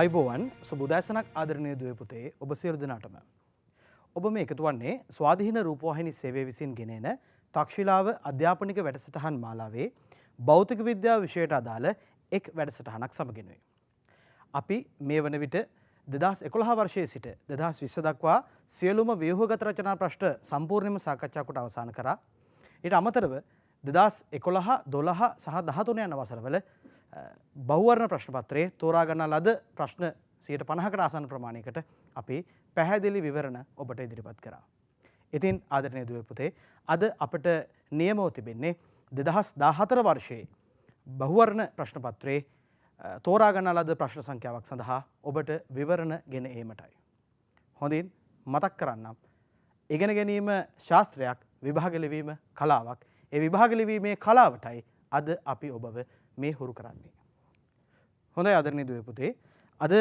ආයිබෝවන් සුබෝදෑසනක් ආදරණීය දුවේ පුතේ ඔබ සියලු දෙනාටම ඔබ මේ එකතු වන්නේ ස්වාධීන රූපවාහිනී සේවය විසින් ගෙනෙන තක්ෂිලාව අධ්‍යාපනික වැඩසටහන් මාලාවේ භෞතික විද්‍යාව විෂයට අදාළ එක් වැඩසටහනක් සමගිනුයි. අපි මේ වන විට 2011 වර්ෂයේ සිට 2020 දක්වා සියලුම ව්‍යුහගත රචනා ප්‍රශ්න සම්පූර්ණයෙන්ම සාකච්ඡා කොට අවසන් කරා. ඊට අමතරව 2011, 12 සහ 13 යන වසරවල බහුවර්ණ ප්‍රශ්න පත්‍රයේ තෝරා ගන්නා ලද ප්‍රශ්න 50%කට ආසන්න ප්‍රමාණයකට අපි පැහැදිලි විවරණ ඔබට ඉදිරිපත් කරා. ඉතින් ආදරණීය දුවේ පුතේ අද අපට නියමව තිබෙන්නේ 2014 වර්ෂයේ බහුවර්ණ ප්‍රශ්න පත්‍රයේ තෝරා ගන්නා ලද ප්‍රශ්න සංඛ්‍යාවක් සඳහා ඔබට විවරණ ගෙන ඒමටයි. හොඳින් මතක් කරන්නම්. ඉගෙන ගැනීම ශාස්ත්‍රයක්, විභාග ලිවීම කලාවක්. ඒ විභාග ලිවීමේ කලාවටයි අද අපි ඔබව මේ හුරු කරන්නේ. හොඳයි ආදරණීය දුවේ පුතේ. අද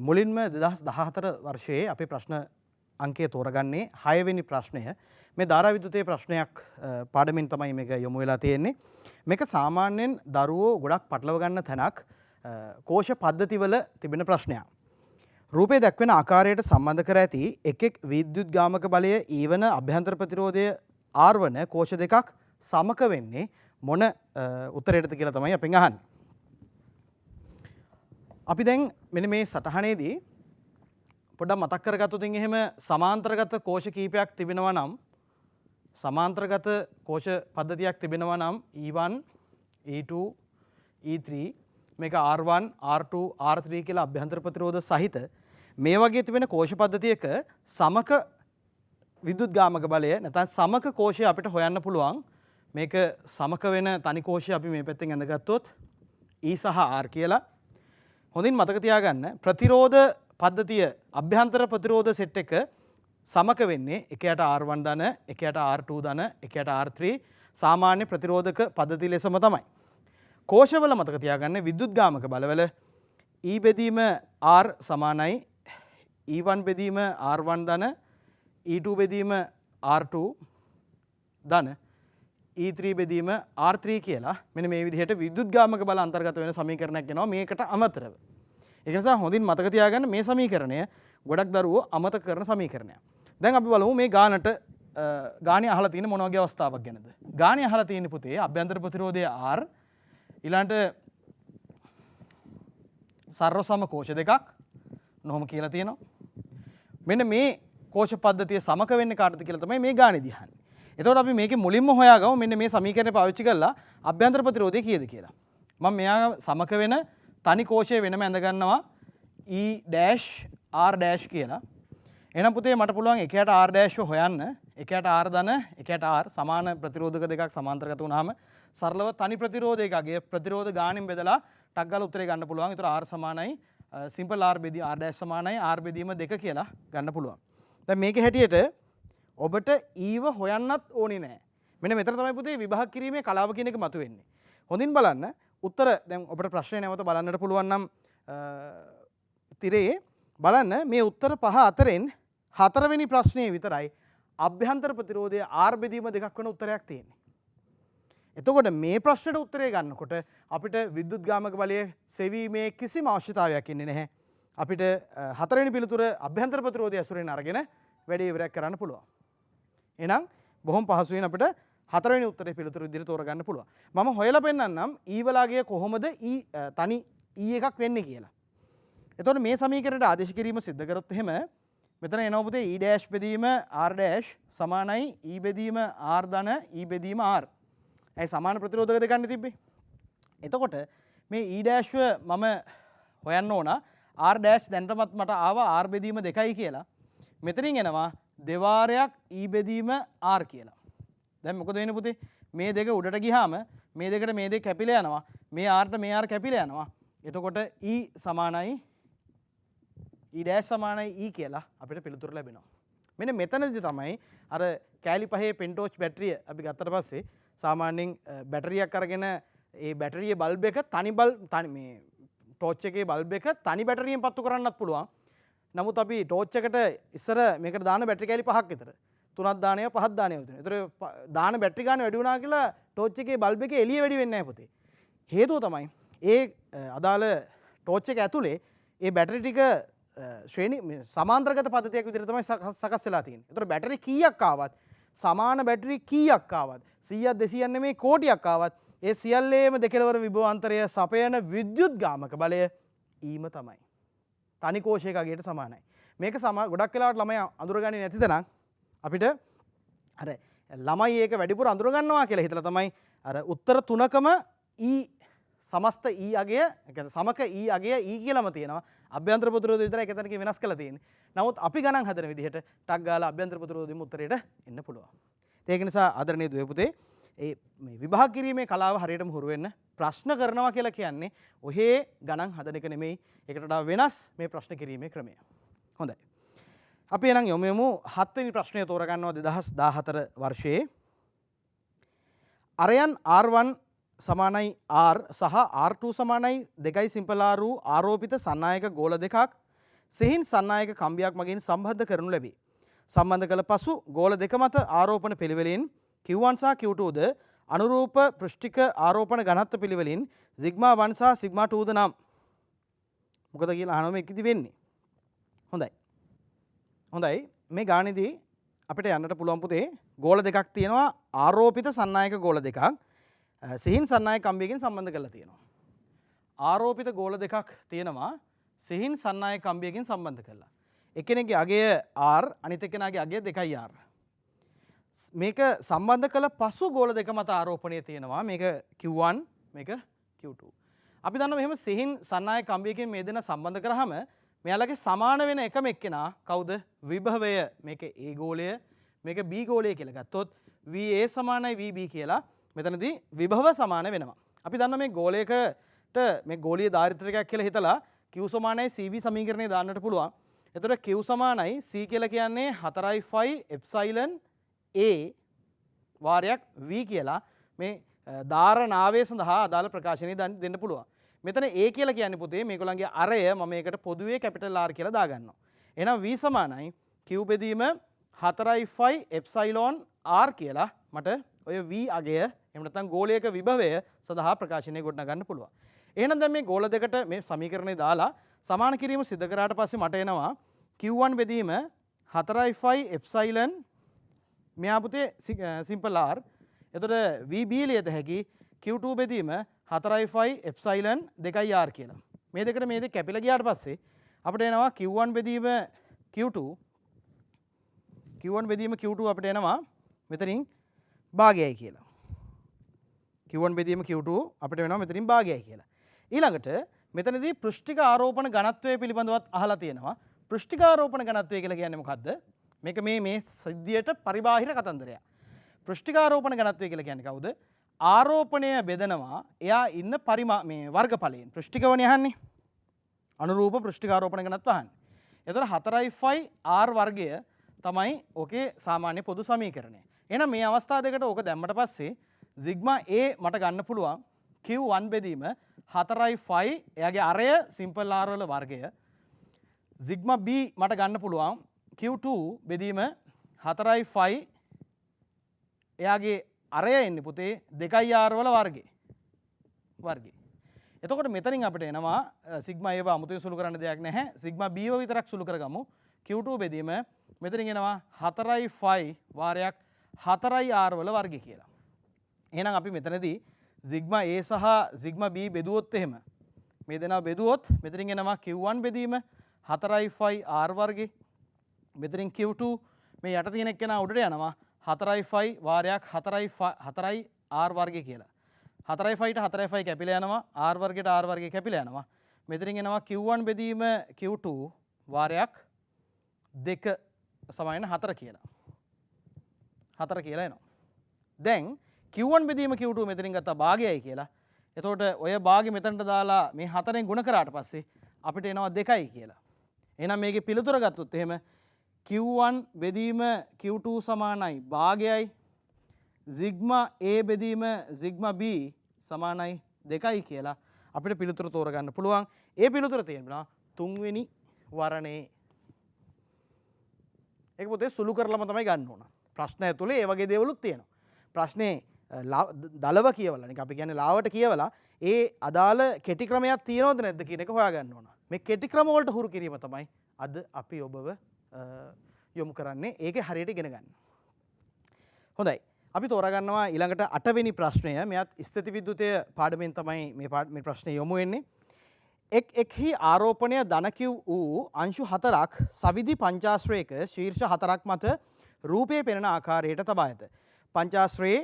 මුලින්ම 2014 වර්ෂයේ අපේ ප්‍රශ්න අංකය තෝරගන්නේ 6 වෙනි ප්‍රශ්නය. මේ ධාරා විද්‍යුතයේ ප්‍රශ්නයක් පාඩමින් තමයි මේක යොමු වෙලා තියෙන්නේ. මේක සාමාන්‍යයෙන් දරුවෝ ගොඩක් පටලව ගන්න තැනක් කෝෂ පද්ධතිවල තිබෙන ප්‍රශ්නයක්. රූපේ දැක්වෙන ආකාරයට සම්බන්ධ කර ඇති එක් විද්‍යුත් ගාමක බලය E වන අභ්‍යන්තර ප්‍රතිරෝධය R වන කෝෂ දෙකක් සමක වෙන්නේ මොන උත්තරයටද කියලා තමයි අපෙන් අහන්නේ. අපි දැන් මෙන්න මේ සටහනේදී පොඩ්ඩක් මතක් කරගත්තොත් එහෙම සමාන්තරගත කෝෂ කීපයක් තිබෙනවා නම් සමාන්තරගත කෝෂ පද්ධතියක් තිබෙනවා නම් E1, E2, E3 මේක R1, R2, R3 කියලා අභ්‍යන්තර ප්‍රතිරෝධ සහිත මේ වගේ තිබෙන කෝෂ පද්ධතියක සමක විද්‍යුත් ගාමක බලය නැත්නම් සමක කෝෂය අපිට හොයන්න පුළුවන්. මේක සමක වෙන තනි කෝෂය අපි මේ පැත්තෙන් ඇඳගත්තොත් E සහ R කියලා. හොඳින් මතක තියාගන්න ප්‍රතිරෝධ පද්ධතිය අභ්‍යන්තර ප්‍රතිරෝධ සෙට් එක සමක වෙන්නේ එකයට R1 ධන, එකයට R2 ධන, එකයට R3 සාමාන්‍ය ප්‍රතිරෝධක පද්ධතිය ලෙසම තමයි. කෝෂවල මතක තියාගන්න විද්‍යුත් ගාමක බලවල E බෙදීම R සමානයි E1 බෙදීම R1 ධන, E2 බෙදීම R2 ධන, E3 බෙදීම R3 කියලා මෙන්න මේ විදිහට විද්‍යුත් ගාමක බල අන්තර්ගත වෙන සමීකරණයක් එනවා මේකට අමතරව. ඒ නිසා හොඳින් මතක තියාගන්න මේ සමීකරණය ගොඩක් දරුවෝ අමතක කරන සමීකරණයක්. දැන් අපි බලමු මේ ගානට ගාණේ අහලා තියෙන මොන වගේ අවස්ථාවක් ගැනද. ගාණේ අහලා තියෙන පුතේ අභ්‍යන්තර ප්‍රතිරෝධය R ඊළඟට සර්වසම කෝෂ දෙකක් නොහොම කියලා තියෙනවා. මෙන්න මේ කෝෂ පද්ධතිය සමක වෙන්නේ කාටද කියලා තමයි මේ ගාණේදී අහන්නේ. එතකොට අපි මේකේ මුලින්ම හොයාගමු මෙන්න මේ සමීකරණය පාවිච්චි කරලා අභ්‍යන්තර ප්‍රතිරෝධය කීයද කියලා. මම මෙයා සමක වෙන තනි කෝෂය වෙනම ඇඳ ගන්නවා E dash R dash කියලා. එහෙනම් පුතේ මට පුළුවන් එකයට R dash හොයන්න. එකයට R ධන, එකයට R සමාන ප්‍රතිරෝධක දෙකක් සමාන්තරගත වුණාම සරලව තනි ප්‍රතිරෝධයකගේ ප්‍රතිරෝධ ගාණෙන් බෙදලා ටක් ගාලා උත්තරේ ගන්න පුළුවන්. ඒතර R සමානයි simple R බෙදී R dash සමානයි R බෙදීම 2 කියලා ගන්න පුළුවන්. දැන් මේකේ හැටියට ඔබට ඊව හොයන්නත් ඕනේ නැහැ. මෙන්න මෙතන තමයි පුතේ විභාග කිරීමේ කලාව කියන එක මතුවෙන්නේ. හොඳින් බලන්න උත්තර දැන් ඔබට ප්‍රශ්නේ නැවත බලන්නට පුළුවන් නම් තිරේ බලන්න මේ උත්තර පහ අතරින් 4 වෙනි ප්‍රශ්නේ විතරයි අභ්‍යන්තර ප්‍රතිරෝධය R බෙදීම 2ක් වෙන උත්තරයක් තියෙන්නේ. එතකොට මේ ප්‍රශ්නෙට උත්තරය ගන්නකොට අපිට විද්‍යුත් ගාමක බලය සෙවීමේ කිසිම අවශ්‍යතාවයක් ඉන්නේ නැහැ. අපිට 4 වෙනි පිළිතුර අභ්‍යන්තර ප්‍රතිරෝධය ඇසුරෙන් අරගෙන වැඩේ ඉවරයක් කරන්න පුළුවන්. එහෙනම් බොහොම පහසුවෙන් අපිට 4 වෙනි උත්තරේ පිළිතුරු විදිහට තෝරගන්න පුළුවන්. මම හොයලා පෙන්නන්නම් E වලාගේ කොහොමද තනි E එකක් වෙන්නේ කියලා. එතකොට මේ සමීකරණයට ආදේශ කිරීම සිද්ධ කරොත් එහෙම මෙතන එනවා පුතේ E dash බෙදීම R dash සමානයි E බෙදීම R ධන E බෙදීම R. ඒ සමාන ප්‍රතිරෝධක දෙකක් තිබ්බේ. එතකොට මේ E dash මම හොයන්න ඕන R dash දැන්ටමත් මට ආවා R බෙදීම 2යි කියලා. මෙතනින් එනවා දෙවාරයක් E බෙදීම R කියලා. දැන් මොකද වෙන්නේ පුතේ? මේ දෙක උඩට ගියාම මේ දෙකට මේ දෙක කැපිලා යනවා. මේ R ට මේ R කැපිලා යනවා. එතකොට E සමානයි E dash සමානයි E කියලා අපිට පිළිතුර ලැබෙනවා. මෙන්න මෙතනදී තමයි අර කෑලි පහේ පෙන්ටෝච් බැටරිය අපි ගත්තට පස්සේ සාමාන්‍යයෙන් බැටරියක් අරගෙන ඒ බැටරියේ බල්බ් එක මේ ටෝච් එකේ බල්බ් එක තනි බැටරියෙන් පත්තු කරන්නත් පුළුවන්. නමුත් අපි ටෝච් එකට ඉස්සර මේකට දාන බැටරි කෑලි 5ක් විතර 3ක් දාණය 5ක් දාණය විතර. ඒතර දාන බැටරි ගාන වැඩි වුණා කියලා ටෝච් එකේ බල්බ් එකේ එළිය වැඩි වෙන්නේ නැහැ පුතේ. හේතුව තමයි ඒ අදාළ ටෝච් එක ඇතුලේ ඒ බැටරි ටික ශ්‍රේණි සමාන්තරගත පද්ධතියක් විදිහට තමයි සකස් වෙලා තියෙන්නේ. ඒතර බැටරි කීයක් ආවත් සමාන බැටරි කීයක් ආවත් 100ක් 200ක් නෙමෙයි කෝටියක් ආවත් ඒ සියල්ලේම දෙකලවර විභවාන්තරය සපයන විද්‍යුත් ගාමක බලය ඊම තමයි. තනි කෝෂයක අගයට සමානයි. මේක ගොඩක් වෙලාවට ළමයි අඳුරගන්නේ නැති තරම් අපිට අර ළමයි ඒක වැඩිපුර අඳුරගන්නවා කියලා හිතලා තමයි අර උත්තර තුනකම ඊ සමස්ත ඊ අගය සමක ඊ අගය ඊ කියලාම තියෙනවා. අභ්‍යන්තර ප්‍රතිරෝධය විතරයි එක තැනකින් වෙනස් කරලා තියෙන්නේ. නමුත් අපි ගණන් හදන විදිහට ටක් ගාලා අභ්‍යන්තර ප්‍රතිරෝධයෙම උත්තරයට එන්න පුළුවන්. ඒක නිසා ආදරණීය දුවේ පුතේ මේ විභාග කිරීමේ කලාව හරියටම හුරු වෙන්න ප්‍රශ්න කරනවා කියලා කියන්නේ ඔහේ ගණන් හදන එක නෙමෙයි. ඒකට වඩා වෙනස් මේ ප්‍රශ්න කිරීමේ ක්‍රමය. හොඳයි. අපි එහෙනම් යමු 7 වෙනි ප්‍රශ්නය තෝරගන්නවා 2014 වර්ෂයේ. අරයන් R1 සමානයි R සහ R2 සමානයි 2යි සිම්පල් R වූ ආරෝපිත සන්නායක ගෝල දෙකක් සිහින් සන්නායක කම්බියක් මගින් සම්බන්ධ කරනු ලැබේ. සම්බන්ධ කළ පසු ගෝල දෙක මත ආරෝපණ පිළිවෙලින් Q1 සහ Q2 ද අනුරූප පෘෂ්ඨික ආරෝපණ ඝනත්ව පිළිවෙලින් සිග්මා 1 සහ සිග්මා 2 ද නම් මොකද කියලා අහනවා මේක ඉදි වෙන්නේ. හොඳයි මේ ගානේදී අපිට යන්නට පුළුවන් පුතේ ගෝල දෙකක් තියෙනවා ආරෝපිත සන්නායක ගෝල දෙකක් සිහින් සන්නායක කම්බියකින් සම්බන්ධ කරලා තියෙනවා. ආරෝපිත ගෝල දෙකක් තියෙනවා සිහින් සන්නායක කම්බියකින් සම්බන්ධ කරලා. එක්කෙනෙක්ගේ අගය R අනිත් එක්කෙනාගේ අගය 2R. මේක සම්බන්ධ කළ පසු ගෝල දෙක මත ආරෝපණය තියෙනවා. මේක Q1 මේක Q2. අපි දන්නවා මෙහෙම සිහින් සන්නායක කම්බියකින් මේ දෙන සම්බන්ධ කරාම මෙයාලගේ සමාන වෙන එකම එක්කෙනා කවුද? විභවය. මේක A ගෝලය මේක B ගෝලය කියලා ගත්තොත් VA සමානයි VB කියලා මෙතනදී විභව සමාන වෙනවා. අපි දන්නවා මේ ගෝලයකට මේ ගෝලීය දාරිද්ර්‍යයක් කියලා හිතලා Q සමානයි CB සමීකරණය දාන්නට පුළුවන්. එතකොට Q සමානයි C කියලා කියන්නේ 4i5 එප්සයිලන් A වාරයක් V කියලා මේ ධාරණාවය සඳහා අදාළ ප්‍රකාශනය දෙන්න පුළුවන්. මෙතන A කියලා කියන්නේ පුතේ මේගොල්ලන්ගේ අරය මම මේකට පොදුවේ කැපිටල් R කියලා දාගන්නවා. එහෙනම් V සමානයි Q බෙදීම 4i5 එප්සයිලෝන් R කියලා මට ඔය V අගය එහෙම නැත්නම් ගෝලයක විභවය සඳහා ප්‍රකාශනය ගොඩනගන්න පුළුවන්. එහෙනම් දැන් මේ ගෝල දෙකට මේ සමීකරණය දාලා සමාන කිරීම සිදු කරාට පස්සේ මට එනවා Q1 බෙදීම 4i5 එප්සයිලන් මෙයා පුතේ සිම්පල් R. එතකොට VB ලියද හැකි Q2 බෙදීම 4i5 එප්සයිලන් 2R කියලා. මේ දෙකට මේ දෙක කැපිලා ගියාට පස්සේ අපිට එනවා Q1 බෙදීම Q2 Q1 බෙදීම Q2 අපිට එනවා මෙතනින් භාගයයි කියලා. Q1 බෙදීම Q2 අපිට වෙනවා මෙතනින් භාගයයි කියලා. ඊළඟට මෙතනදී පෘෂ්ඨික ආරෝපණ ඝනත්වය පිළිබඳවත් අහලා තියෙනවා. පෘෂ්ඨික ආරෝපණ ඝනත්වය කියලා කියන්නේ මොකද්ද? මේක මේ සිද්ධියට පරිබාහිර කතන්දරයක්. පෘෂ්ඨික ආරෝපණ ඝනත්වය කියලා කියන්නේ කවුද? ආරෝපණය බෙදනවා එයා ඉන්න මේ වර්ගඵලයෙන්. පෘෂ්ඨිකවනේ අහන්නේ. අනුරූප පෘෂ්ඨික ආරෝපණ ඝනත්ව අහන්නේ. එතකොට 4i5 R වර්ගය තමයි ඕකේ සාමාන්‍ය පොදු සමීකරණය. එහෙනම් මේ අවස්ථා දෙකට ඕක දැම්මට පස්සේ සිග්මා A මට ගන්න පුළුවන් Q1 බෙදීම 4i5 එයාගේ අරය සිම්පල් R වල වර්ගය. සිග්මා B මට ගන්න පුළුවන් Q2 බෙදීම 4i5 එයාගේ අරය එන්නේ පුතේ 2R වල වර්ගේ. එතකොට මෙතනින් අපිට එනවා සිග්මා A අමුතුවෙන් සුළු කරන්න දෙයක් නැහැ. සිග්මා B විතරක් සුළු කරගමු. Q2 බෙදීම මෙතනින් එනවා 4i5 වාරයක් 4R වල වර්ගය කියලා. එහෙනම් අපි මෙතනදී සිග්මා A සහ සිග්මා B බෙදුවොත් එහෙම මේ දෙනා බෙදුවොත් මෙතනින් එනවා Q1 බෙදීම 4i5 R වර්ගේ. මෙතනින් Q2 මේ යට තියෙන එක්කෙනා උඩට යනවා 4i5 වාරයක් 4i R වර්ගය කියලා. 4i5 ට 4i5 කැපිලා යනවා R වර්ගයට R වර්ගය කැපිලා යනවා. මෙතනින් එනවා Q1 බෙදීම Q2 වාරයක් 2 සමාන 4 කියලා. 4 කියලා එනවා. දැන් Q1 බෙදීම Q2 මෙතනින් ගත්තා භාගයයි කියලා. එතකොට ඔය භාගෙ මෙතනට දාලා මේ 4ෙන් ගුණ කරාට පස්සේ අපිට එනවා 2යි කියලා. එහෙනම් මේකේ පිළිතුර ගත්තොත් එහෙම Q1 බෙදීම Q2 සමානයි භාගයයි. සිග්මා A බෙදීම සිග්මා B සමානයි 2යි කියලා අපිට පිළිතුර තෝරගන්න පුළුවන්. ඒ පිළිතුර තියෙනවා 3 වෙනි වරණේ. ඒක පොතේ සුළු කරලම තමයි ගන්න ඕන. ප්‍රශ්න ඇතුලේ ඒ වගේ දේවලුත් තියෙනවා. ප්‍රශ්නේ දලව කියවලා නිකන් අපි කියන්නේ ලාවට කියවලා ඒ අදාළ කෙටි ක්‍රමයක් තියෙනවද නැද්ද කියන එක හොයාගන්න ඕන. මේ කෙටි ක්‍රම වලට හුරු කිරීම තමයි අද අපි ඔබව යොමු කරන්නේ. ඒකේ හරියට ඉගෙන ගන්න. හොඳයි. අපි තෝරගන්නවා ඊළඟට 8 වෙනි ප්‍රශ්නය. මෙයත් ස්ථිති විද්‍යුතය පාඩමෙන් තමයි මේ ප්‍රශ්නේ යොමු වෙන්නේ. එක්හි ආරෝපණය ධනකිව් වූ අංශු 4ක් සවිධි පංචාශ්‍රයක ශීර්ෂ 4ක් මත රූපයේ පෙනෙන ආකාරයට තබා ඇත. පංචාශ්‍රයේ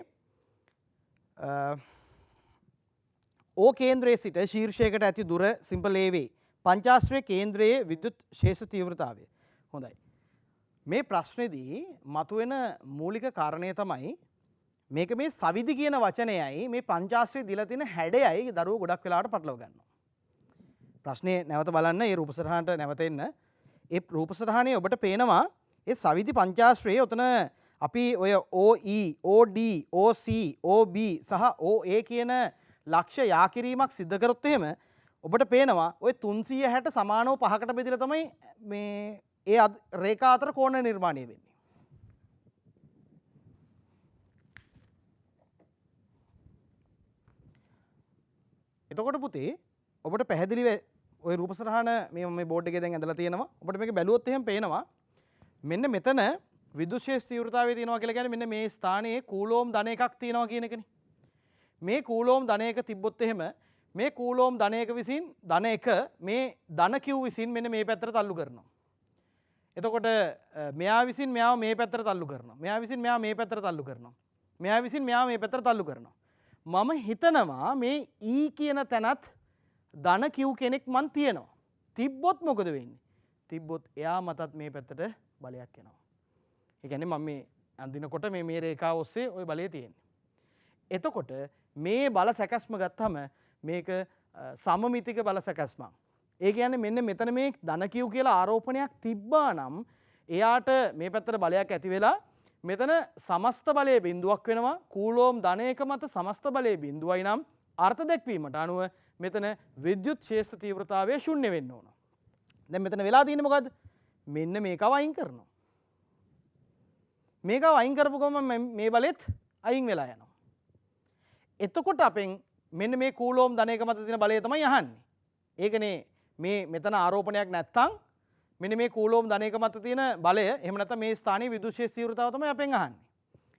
ඕ කේන්ද්‍රයේ සිට ශීර්ෂයකට ඇති දුර සිම්පල් A වේ. පංචාශ්‍රයේ කේන්ද්‍රයේ විද්‍යුත් ශේෂ තීව්‍රතාවය. හොඳයි. මේ ප්‍රශ්නේදී මතුවෙන මූලික කාරණය තමයි මේක මේ සවිධි කියන වචනයයි මේ පංචාශ්‍රයේ දීලා තියෙන හැඩයයි දරුවෝ ගොඩක් වෙලාවට පටලව ගන්නවා. ප්‍රශ්නේ නැවත බලන්න ඒ රූප සටහනට නැවත එන්න. ඒ රූප සටහනේ ඔබට පේනවා ඒ සවිධි පංචාශ්‍රයේ උතන අපි ඔය OE, OD, OC, OB සහ OA කියන ලක්ෂ්‍ය යා කිරීමක් සිද්ධ කරොත් එහෙම ඔබට පේනවා ඔය 360 සමානව පහකට බෙදලා තමයි මේ ඒ රේඛා අතර කෝණ නිර්මාණය වෙන්නේ. එතකොට පුතේ ඔබට පැහැදිලිව ওই රූප සටහන මේ බෝඩ් එකේ දැන් ඇඳලා තියෙනවා. ඔබට මේක බැලුවොත් එහෙම පේනවා මෙන්න මෙතන විද්‍යුත් ශේෂ තීව්‍රතාවය තියෙනවා කියලා කියන්නේ මෙන්න මේ ස්ථානයේ කූලෝම් ධන එකක් තියෙනවා කියන එකනේ. මේ කූලෝම් ධන එක තිබ්බොත් එහෙම මේ කූලෝම් ධන එක විසින් ධන එක මේ ධන Q විසින් මෙන්න මේ පැත්තට තල්ලු කරනවා. එතකොට මෙයා විසින් මෙයාව මේ පැත්තට තල්ලු කරනවා. මෙයා විසින් මෙයා මේ පැත්තට තල්ලු කරනවා. මෙයා විසින් මෙයා මේ පැත්තට තල්ලු කරනවා. මම හිතනවා මේ E කියන තැනත් ධන Q කෙනෙක් මන් තියෙනවා. තිබ්බොත් මොකද වෙන්නේ? තිබ්බොත් එයා මතත් මේ පැත්තට බලයක් එනවා. ඒ කියන්නේ මම මේ අඳිනකොට මේ රේඛාව ඔස්සේ ওই බලය තියෙන්නේ. එතකොට මේ බල සැකස්ම ගත්තම මේක සමමිතික බල සැකස්මක්. ඒ කියන්නේ මෙන්න මෙතන මේ ධන Q කියලා ආරෝපණයක් තිබ්බා නම් එයාට මේ පැත්තට බලයක් ඇති වෙලා මෙතන සමස්ත බලයේ බිඳුවක් වෙනවා. කූලෝම් ධනයක මත සමස්ත බලයේ බිඳුවයි නම් අර්ථ දැක්වීමට අනුව මෙතන විද්‍යුත් ශේෂ්ඨ තීව්‍රතාවය ශුන්‍ය වෙන්න ඕන. දැන් මෙතන වෙලා තියෙන්නේ මොකද්ද? මෙන්න මේකව අයින් කරනවා. මේකව අයින් කරපු ගමන් මේ බලෙත් අයින් වෙලා යනවා. එතකොට අපෙන් මෙන්න මේ කූලෝම් ධනයක මත තියෙන බලය තමයි අහන්නේ. ඒකනේ මේ මෙතන ආරෝපණයක් නැත්තම් මෙන්න මේ කූලෝම් ධනයක මත තියෙන බලය එහෙම නැත්නම් මේ ස්ථානයේ විද්‍යුත් ශේෂ්ඨ තීව්‍රතාව තමයි අපෙන් අහන්නේ.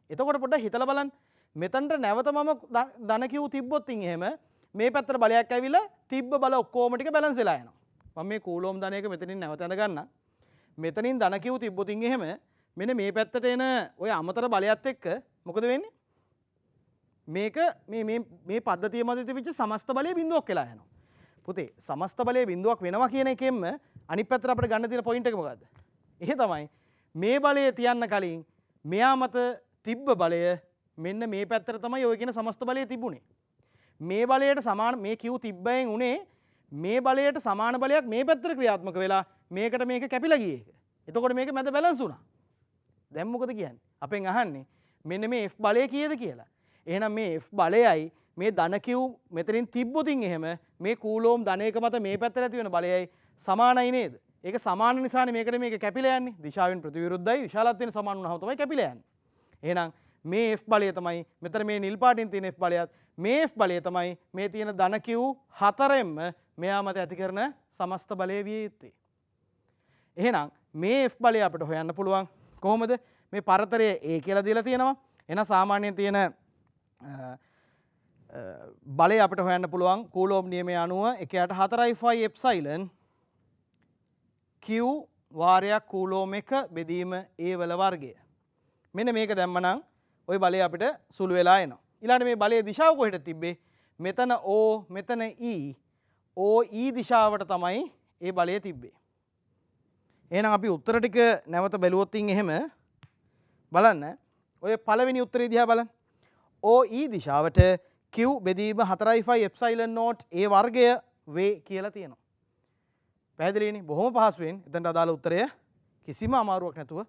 එතකොට පොඩ්ඩක් හිතලා බලන්න. මෙතනට නැවත මම ධන Q තිබ්බොත් එහෙම මේ පැත්තට බලයක් ඇවිල්ලා තිබ්බ බල ඔක්කොම ටික බැලන්ස් වෙලා යනවා. මම මේ කූලෝම් ධනයක මෙතනින් නැවත ඇඳ ගන්න. මෙතනින් ධන Q තිබ්බොත් එහෙම මෙන්න මේ පැත්තට එන ඔය අමතර බලයත් එක්ක මොකද වෙන්නේ? මේක මේ පද්ධතිය මත තිබිච්ච සමස්ත බලයේ බිඳුවක් වෙලා යනවා. පුතේ සමස්ත බලයේ බිඳුවක් වෙනවා කියන එකෙන්ම අනිත් පැත්තට අපිට ගන්න තියෙන පොයින්ට් එක මොකද්ද? ඒ තමයි මේ බලය තියන්න කලින් මෙයා මත තිබ්බ බලය මෙන්න මේ පැත්තට තමයි ඔය කියන සමස්ත බලය තිබුණේ. මේ බලයට සමාන මේ Q තිබ්බයෙන් උනේ මේ බලයට සමාන බලයක් මේ පැත්තට ක්‍රියාත්මක වෙලා මේකට මේක කැපිලා ගියේ. එතකොට මේක මැද බැලන්ස් වුණා. දැන් මොකද කියන්නේ? අපෙන් අහන්නේ මෙන්න මේ F බලය කීයද කියලා. එහෙනම් මේ F බලයයි මේ ධන Q මෙතනින් තිබ්බොතින් එහෙම මේ කූලෝම් ධනයක මත මේ පැත්තට ඇති වෙන බලයයි සමානයි නේද? ඒක සමාන නිසානේ මේකට මේක කැපිලා යන්නේ. දිශාවෙන් ප්‍රතිවිරුද්ධයි විශාලත්වයෙන් සමාන වුණාම තමයි කැපිලා යන්නේ. එහෙනම් මේ F බලය තමයි මෙතන මේ නිල් පාටින් තියෙන F බලයත් මේ F බලය තමයි මේ තියෙන ධන Q හතරෙන්ම මෙයා මත ඇති කරන සමස්ත බලය විය යුත්තේ. එහෙනම් මේ F බලය අපිට හොයන්න පුළුවන් කොහොමද? මේ පරතරය A කියලා දීලා තියෙනවා. එහෙනම් සාමාන්‍යයෙන් තියෙන බලය අපිට හොයන්න පුළුවන් කූලෝම් නියමය අනුව 1/4 එප්සයිලන් Q වාරයක් කූලෝම් 1 බෙදීම A වල වර්ගය. මෙන්න මේක දැම්මනම් ওই බලය අපිට සුළු වෙලා එනවා. ඊළඟට මේ බලයේ දිශාව කොහෙද තිබ්බේ? මෙතන O මෙතන E OE දිශාවට තමයි ඒ බලය තිබ්බේ. එහෙනම් අපි උත්තර ටික නැවත බැලුවොත් එහෙම බලන්න. ඔය පළවෙනි උත්තරේ දිහා බලන්න. OE දිශාවට Q බෙදීම 4/5 එප්සයිලන් නෝට් A වර්ගය වේ කියලා තියෙනවා. පැහැදිලිනේ? බොහොම පහසුවෙන් එතනට අදාළ උත්තරය කිසිම අමාරුවක් නැතුව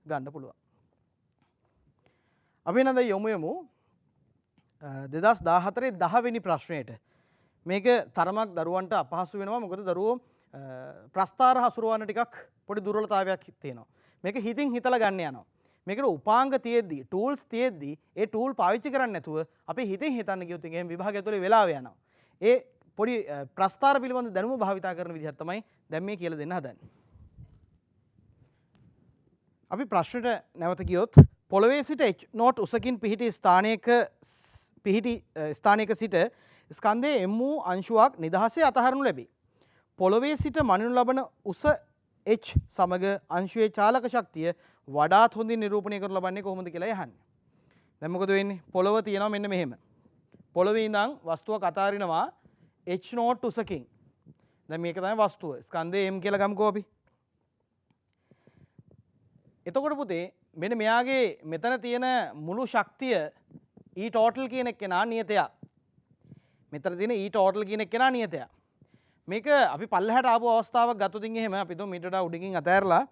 ගන්න පුළුවන්. අපි නේද යමු 2014 10 වෙනි ප්‍රශ්නයට. මේක තරමක් දරුවන්ට අපහසු වෙනවා. මොකද දරුවෝ ප්‍රස්ථාර හසුරවන්න ටිකක් පොඩි දුර්වලතාවයක් තියෙනවා. මේක හිතින් හිතලා ගන්න යනවා. මේකට උපාංග තියෙද්දි ටූල්ස් තියෙද්දි ඒ ටූල් පාවිච්චි කරන්නේ නැතුව අපි හිතින් හිතන්න ගියොත් එහෙනම් විභාගය ඇතුලේ වෙලාව යනවා. ඒ පොඩි ප්‍රස්ථාර පිළිබඳ දැනුම භාවිතා කරන විදිහක් තමයි දැන් මේ කියලා දෙන්න හදන්නේ. අපි ප්‍රශ්නට නැවත ගියොත් පොළවේ සිට h නෝට් උසකින් පිහිටි ස්ථානයක සිට ස්කන්ධයේ m වූ අංශුවක් නිදහසේ අතහරනු ලැබේ. පොළවේ සිට මනිනු ලබන උස h සමග අංශුවේ චාලක ශක්තිය වඩාත් හොඳින් නිරූපණය කරනු ලබන්නේ කොහොමද කියලා යහන්නේ. දැන් මොකද වෙන්නේ? පොළව තියෙනවා මෙන්න මෙහෙම. පොළවේ ඉඳන් වස්තුවක් අතාරිනවා h නෝට් උසකින්. දැන් මේක තමයි වස්තුව. ස්කන්ධයේ m කියලා ගමුකෝ අපි. එතකොට පුතේ මෙන්න මෙයාගේ මෙතන තියෙන මුළු ශක්තිය E total කියන එක්කෙනා නියතයක්. මෙතන තියෙන E total කියන එක්කෙනා නියතයක්. මේක අපි පල්ලෙහාට ආපු අවස්ථාවක් ගත්තොත් එහෙම අපි તો මීටර උඩකින් අතෑරලා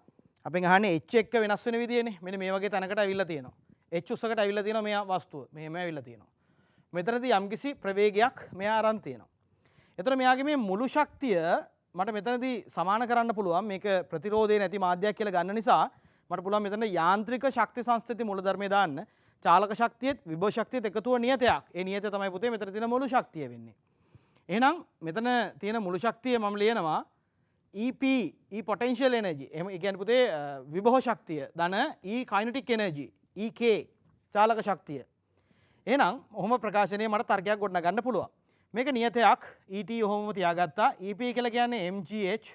අපෙන් අහන්නේ h එක වෙනස් වෙන විදියනේ. මෙන්න මේ වගේ තැනකට ඇවිල්ලා තියෙනවා. h උසකට ඇවිල්ලා තියෙනවා මේ වස්තුව. මෙහෙම ඇවිල්ලා තියෙනවා. මෙතනදී යම්කිසි ප්‍රවේගයක් මෙයා අරන් තියෙනවා. එතකොට මෙයාගේ මේ මුළු ශක්තිය මට මෙතනදී සමාන කරන්න පුළුවන්. මේක ප්‍රතිරෝධය නැති මාධ්‍යයක් කියලා ගන්න නිසා මට පුළුවන් මෙතන යාන්ත්‍රික ශක්ති සංස්ථිති මූලධර්මය දාන්න. චාලක ශක්තියත් විභව ශක්තියත් එකතුව නියතයක්. ඒ නියතය තමයි පුතේ මෙතන තියෙන මුළු ශක්තිය වෙන්නේ. එහෙනම් මෙතන තියෙන මුළු ශක්තිය මම ලියනවා EP E potential energy. එහෙම ඒ කියන්නේ පුතේ විභව ශක්තිය ධන E kinetic energy EK චාලක ශක්තිය. එහෙනම් ඔහොම ප්‍රකාශනයේ මට තර්කයක් ගොඩනගන්න පුළුවන්. මේක නියතයක් ET ඔහොමම තියාගත්තා. EP කියලා කියන්නේ mgh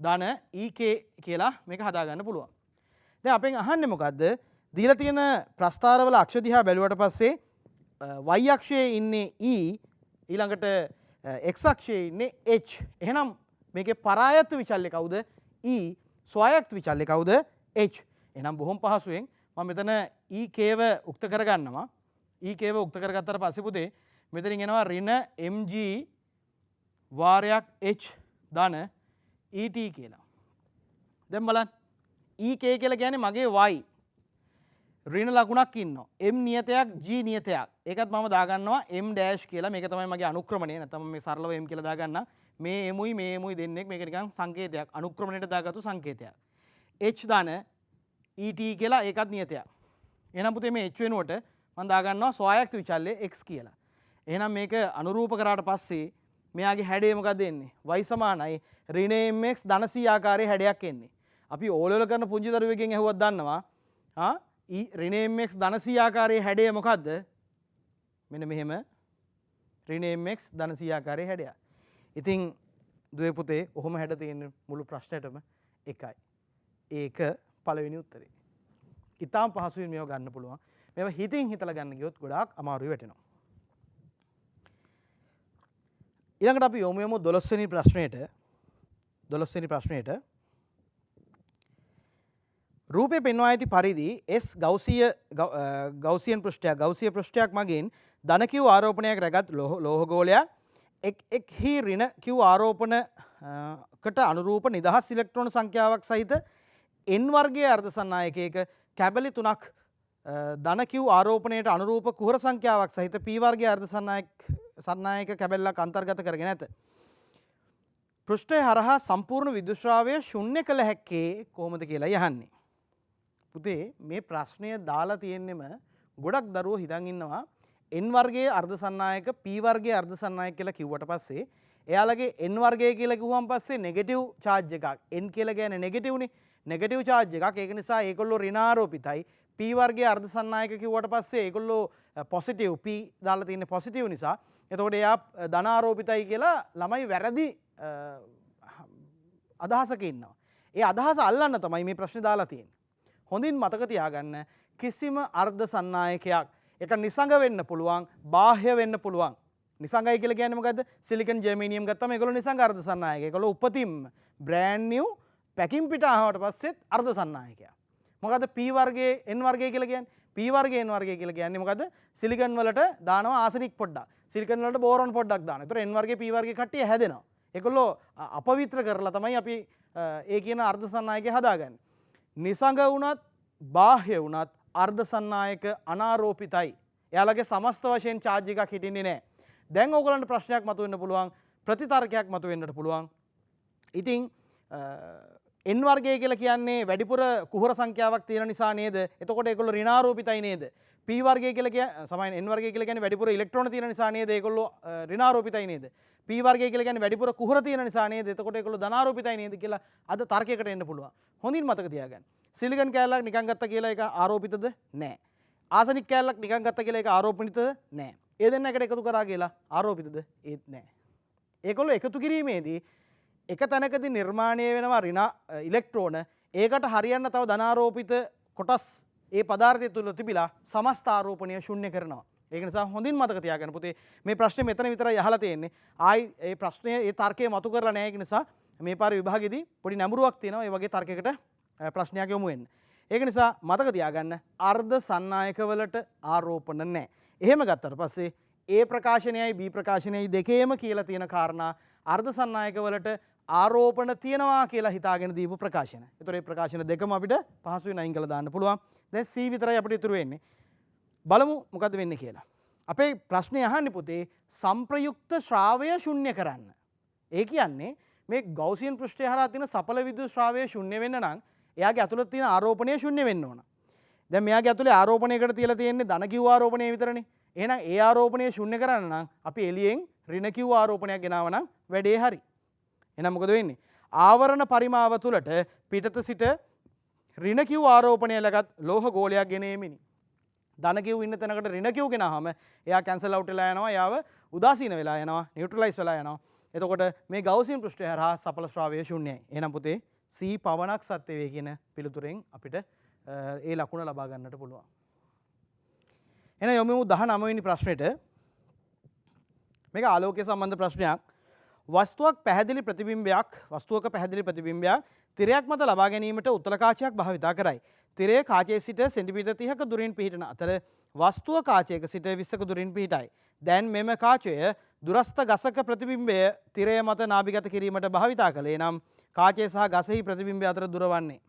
ධන EK කියලා මේක හදාගන්න පුළුවන්. දැන් අපෙන් අහන්නේ මොකද්ද? දීලා තියෙන ප්‍රස්ථාරවල අක්ෂ දිහා බැලුවට පස්සේ y අක්ෂයේ ඉන්නේ E ඊළඟට x අක්ෂයේ ඉන්නේ h. එහෙනම් මේකේ පරායත්ත විචල්්‍ය කවුද? E. ස්වායත්ත විචල්්‍ය කවුද? h. එහෙනම් බොහොම පහසුවෙන් මම මෙතන E කේව උක්ත කරගන්නවා. E කේව උක්ත කරගත්තට පස්සේ පුතේ මෙතනින් එනවා ඍණ mg වාරයක් h ධන et කියලා. දැන් බලන්න ek කියලා කියන්නේ මගේ y. ඍණ ලකුණක් ඉන්නවා. m නියතයක් g නියතයක්. ඒකත් මම දාගන්නවා m dash කියලා. මේක තමයි මගේ අනුක්‍රමණය. නැත්නම් මේ සරලව m කියලා දාගන්නම්. මේ එමුයි දෙන්නෙක් මේක නිකන් සංකේතයක්. අනුක්‍රමණයට දාගත්තු සංකේතයක්. h ධන et කියලා ඒකත් නියතයක්. එහෙනම් පුතේ මේ h වෙනුවට මම දාගන්නවා ස්වායක්ත විචල්්‍ය x කියලා. එහෙනම් මේක අනුරූප කරාට පස්සේ මෙයාගේ හැඩය මොකක්ද එන්නේ? y සමානයි ඍණ mx ධන c ආකාරයේ හැඩයක් එන්නේ. අපි ඕලෙවල කරන පුංචි දරුවෙක්ගෙන් ඇහුවත් දන්නවා ඍණ mx ධන c ආකාරයේ හැඩය මොකද්ද? මෙන්න මෙහෙම ඍණ mx ධන c ආකාරයේ හැඩය. ඉතින් දුවේ පුතේ ඔහොම හැඩ තියෙන මුළු ප්‍රශ්නෙටම එකයි. ඒක පළවෙනි උත්තරේ. ඊටාම් පහසුවෙන් මේව ගන්න පුළුවන්. මේව හිතින් හිතලා ගන්න ගියොත් ගොඩාක් අමාරුයි වැටෙනවා. ඊළඟට අපි යොමු වෙමු 12 වෙනි ප්‍රශ්නෙට. 12 වෙනි ප්‍රශ්නෙට රූපේ පෙන්වා ඇති පරිදි S ගෞසියන් පෘෂ්ඨයක් මගින් ධන Q ආරෝපණයක් රැගත් ලෝහ ගෝලයක් එක්හි ඍණ Q ආරෝපණකට අනුරූප නිදහස් ඉලෙක්ට්‍රෝන සංඛ්‍යාවක් සහිත N වර්ගයේ අර්ධ සන්නායකයක කැබලි 3ක් ධන Q ආරෝපණයට අනුරූප කුහර සංඛ්‍යාවක් සහිත P වර්ගයේ අර්ධ සන්නායක කැබල්ලක් අන්තර්ගත කරගෙන ඇත. පෘෂ්ඨය හරහා සම්පූර්ණ විදුශ්‍රාවය ශුන්‍ය කළ හැක්කේ කොහොමද කියලා යහන්නේ. පුතේ මේ ප්‍රශ්නය දාලා තියෙන්නෙම ගොඩක් දරුවෝ හිතන් ඉන්නවා n වර්ගයේ අර්ධ සන්නායක p වර්ගයේ අර්ධ සන්නායක කියලා කිව්වට පස්සේ එයාලගේ n වර්ගය කියලා කිව්වම පස්සේ නෙගටිව් charge එකක් n කියලා කියන්නේ නෙගටිව් නේ නෙගටිව් charge එකක් ඒක නිසා ඒගොල්ලෝ ඍණාරෝපිතයි p වර්ගයේ අර්ධ සන්නායක කිව්වට පස්සේ ඒගොල්ලෝ පොසිටිව් p දාලා තියෙන්නේ පොසිටිව් නිසා එතකොට එයා ධනාරෝපිතයි කියලා ළමයි වැරදි අදහසක ඉන්නවා. ඒ අදහස අල්ලන්න තමයි මේ ප්‍රශ්නේ දාලා තියෙන්නේ. හොඳින් මතක තියාගන්න කිසිම අර්ධ සන්නායකයක් එක නිසංග වෙන්න පුළුවන් බාහ්‍ය වෙන්න පුළුවන්. නිසංගයි කියලා කියන්නේ මොකද්ද? සිලිකන් ජර්මේනියම් ගත්තම ඒගොල්ලෝ නිසංග අර්ධ සන්නායක. ඒගොල්ලෝ උපතින්ම බ්‍රෑන්ඩ් නිව් පැකින් පිට ආවට පස්සෙත් අර්ධ සන්නායකයක්. මොකද්ද p වර්ගයේ n වර්ගය කියලා කියන්නේ? p වර්ගයේ n වර්ගය කියලා කියන්නේ මොකද්ද? සිලිකන් වලට දානවා ආසනික් පොඩ්ඩක්. සිලිකන් වලට බෝරොන් පොඩ්ඩක් දානවා. ඒතර n වර්ගයේ p වර්ගයේ කට්ටිය හැදෙනවා. ඒගොල්ලෝ අපවිත්‍ර කරලා තමයි අපි ඒ කියන අර්ධ සන්නායකය හදාගන්නේ. නිසංග වුණත් බාහ්‍ය වුණත් අර්ධ සන්නායක අනාරෝපිතයි. එයාලගේ සමස්ත වශයෙන් charge එකක් හිටින්නේ නැහැ. දැන් ඕගොල්ලන්ට ප්‍රශ්නයක් මතුවෙන්න පුළුවන් ප්‍රතිතර්කයක් මතුවෙන්නට පුළුවන්. ඉතින් n වර්ගය කියලා කියන්නේ වැඩිපුර කුහර සංඛ්‍යාවක් තියෙන නිසා නේද? එතකොට ඒගොල්ලෝ ඍණාරෝපිතයි නේද? p වර්ගය කියලා කියන්නේ සමාන n වර්ගය කියලා කියන්නේ වැඩිපුර ඉලෙක්ට්‍රෝන තියෙන නිසා නේද? ඒගොල්ලෝ ඍණාරෝපිතයි නේද? p වර්ගය කියලා කියන්නේ වැඩිපුර කුහර තියෙන නිසා නේද? එතකොට ඒගොල්ලෝ ධනාරෝපිතයි නේද කියලා අද තර්කයකට එන්න පුළුවන්. හොඳින් මතක තියාගන්න. සිලිකන් කෑල්ලක් නිකන් ගත්ත කියලා ඒක ආරෝපිතද? නැහැ. ආසනික් කෑල්ලක් නිකන් ගත්ත කියලා ඒක ආරෝපණිතද? නැහැ. ඒ දෙන්න එකට එකතු කරා කියලා ආරෝපිතද? ඒත් නැහැ. ඒගොල්ලෝ එකතු කිරීමේදී එක තැනකදී නිර්මාණය වෙනවා ඍණ ඉලෙක්ට්‍රෝන ඒකට හරියන්න තව ධනාරෝපිත කොටස් ඒ පදාර්ථය තුල තිබිලා සමස්ත ආරෝපණය ශුන්‍ය කරනවා. ඒක නිසා හොඳින් මතක තියාගන්න පුතේ මේ ප්‍රශ්නේ මෙතන විතරයි අහලා තියෙන්නේ. ආයි ඒ ප්‍රශ්නේ ඒ තර්කය මතු කරලා නැහැ. ඒක නිසා මේ පාර විභාගෙදී පොඩි නැඹුරුවක් තියෙනවා. ඒ වගේ තර්කයකට ප්‍රශ්නයක් යොමු වෙන්න. ඒක නිසා මතක තියාගන්න අර්ධ සන්නායකවලට ආරෝපණ නැහැ. එහෙම ගත්තට පස්සේ A ප්‍රකාශනයයි B ප්‍රකාශනයයි දෙකේම කියලා තියෙන කාරණා අර්ධ සන්නායකවලට ආරෝපණ තියෙනවා කියලා හිතාගෙන දීපු ප්‍රකාශන. ඒතර මේ ප්‍රකාශන දෙකම අපිට පහසුවෙන් අයින් කරලා දාන්න පුළුවන්. දැන් C විතරයි අපිට ඉතුරු වෙන්නේ. බලමු මොකද වෙන්නේ කියලා. අපේ ප්‍රශ්නේ අහන්නේ පුතේ සංප්‍රයුක්ත ශ්‍රාවය ශුන්‍ය කරන්න. ඒ කියන්නේ මේ ගෞසියන් පෘෂ්ඨය හරහා තියෙන සඵල විද්‍යුත් ශ්‍රාවය ශුන්‍ය වෙන්න නම් එයාගේ ඇතුළත තියෙන ආරෝපණය ශුන්‍ය වෙන්න ඕන. දැන් මෙයාගේ ඇතුලේ ආරෝපණයකට තියලා තියෙන්නේ ධන කිව් ආරෝපණය විතරනේ. එහෙනම් ඒ ආරෝපණය ශුන්‍ය කරන්න නම් අපි එළියෙන් ඍණ කිව් ආරෝපණයක් ගෙනාව නම් වැඩේ හරි. එහෙනම් මොකද වෙන්නේ? ආවරණ පරිමාව තුලට පිටත සිට ඍණ කිව් ආරෝපණය ලගත් ලෝහ ගෝලයක් ගෙනීමෙනි. ධන කිව් ඉන්න තැනකට ඍණ කිව් ගෙනාවම එයා කැන්සල් අවුට් වෙලා යනවා. එයාව උදාසීන වෙලා යනවා. නියුට්‍රලයිස් වෙලා යනවා. එතකොට මේ ගෞසියන් පෘෂ්ඨය හරහා සඵල ශ්‍රාවය ශුන්‍යයි. එහෙනම් පුතේ C පවණක් සත්‍ය වේ කියන පිළිතුරෙන් අපිට ඒ ලකුණ ලබා ගන්නට පුළුවන්. එහෙනම් යමු 19 වෙනි ප්‍රශ්නෙට. මේක ආලෝකය සම්බන්ධ ප්‍රශ්නයක්. වස්තුවක පැහැදිලි ප්‍රතිබිම්බයක් තිරයක් මත ලබා ගැනීමට උත්තල කාචයක් භාවිතා කරයි. තිරය කාචයේ සිට සෙන්ටිමීටර් 30ක දුරින් පිහිටන අතර වස්තුව කාචයක සිට 20ක දුරින් පිහිටයි. දැන් මෙම කාචය දුරස්ත ගසක ප්‍රතිබිම්බය තිරය මත නාභිගත කිරීමට භාවිතා කළේ නම් කාචය සහ ගසෙහි ප්‍රතිබිම්බය අතර දුර වන්නේ.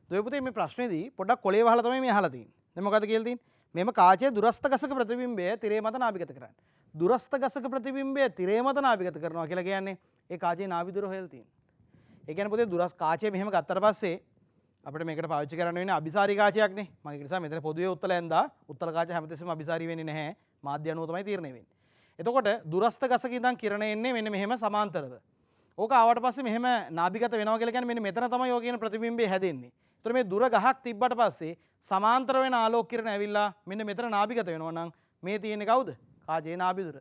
දුවේ පුතේ මේ ප්‍රශ්නේදී පොඩ්ඩක් කොලේ වහලා තමයි මේ අහලා තියෙන්නේ. දැන් මොකද කියලා තියෙන්නේ? මෙම කාචය දුරස්ත ගසක ප්‍රතිබිම්බය තිරය මත නාභිගත කරන්නේ. දුරස්ත ගසක ප්‍රතිබිම්බය තිරය මත නාභිගත කරනවා කියලා කියන්නේ ඒ කාචයේ නාභි දුර හොයලා තියෙන්නේ. ඒ කියන්නේ පුතේ දුරස් කාචය මෙහෙම ගත්තට පස්සේ අපිට මේකට පාවිච්චි කරන්න වෙන්නේ අபிසාරි කාචයක්නේ. මම ඒක නිසා මෙතන පොදුවේ උත්තල ඇඳා උත්තල කාචය හැමතිස්සෙම අபிසාරි වෙන්නේ නැහැ. මාධ්‍ය අනුව තමයි තීරණය වෙන්නේ. එතකොට දුරස්ත ගසක ඉඳන් කිරණ එන්නේ මෙන්න මෙහෙම සමාන්තරව. ඕක ආවට පස්සේ මෙහෙම නාභිගත වෙනවා කියලා කියන්නේ මෙන්න මෙතන තමයි ඔය කියන ප්‍රතිබිම්බය හැදෙන්නේ. ඒතර මේ දුර ගහක් තිබ්බට පස්සේ සමාන්තර වෙන ආලෝක කිරණ ඇවිල්ලා මෙන්න මෙතන නාභිගත වෙනවා නම් මේ තියෙන්නේ කවුද? කාචයේ නාභි දුර.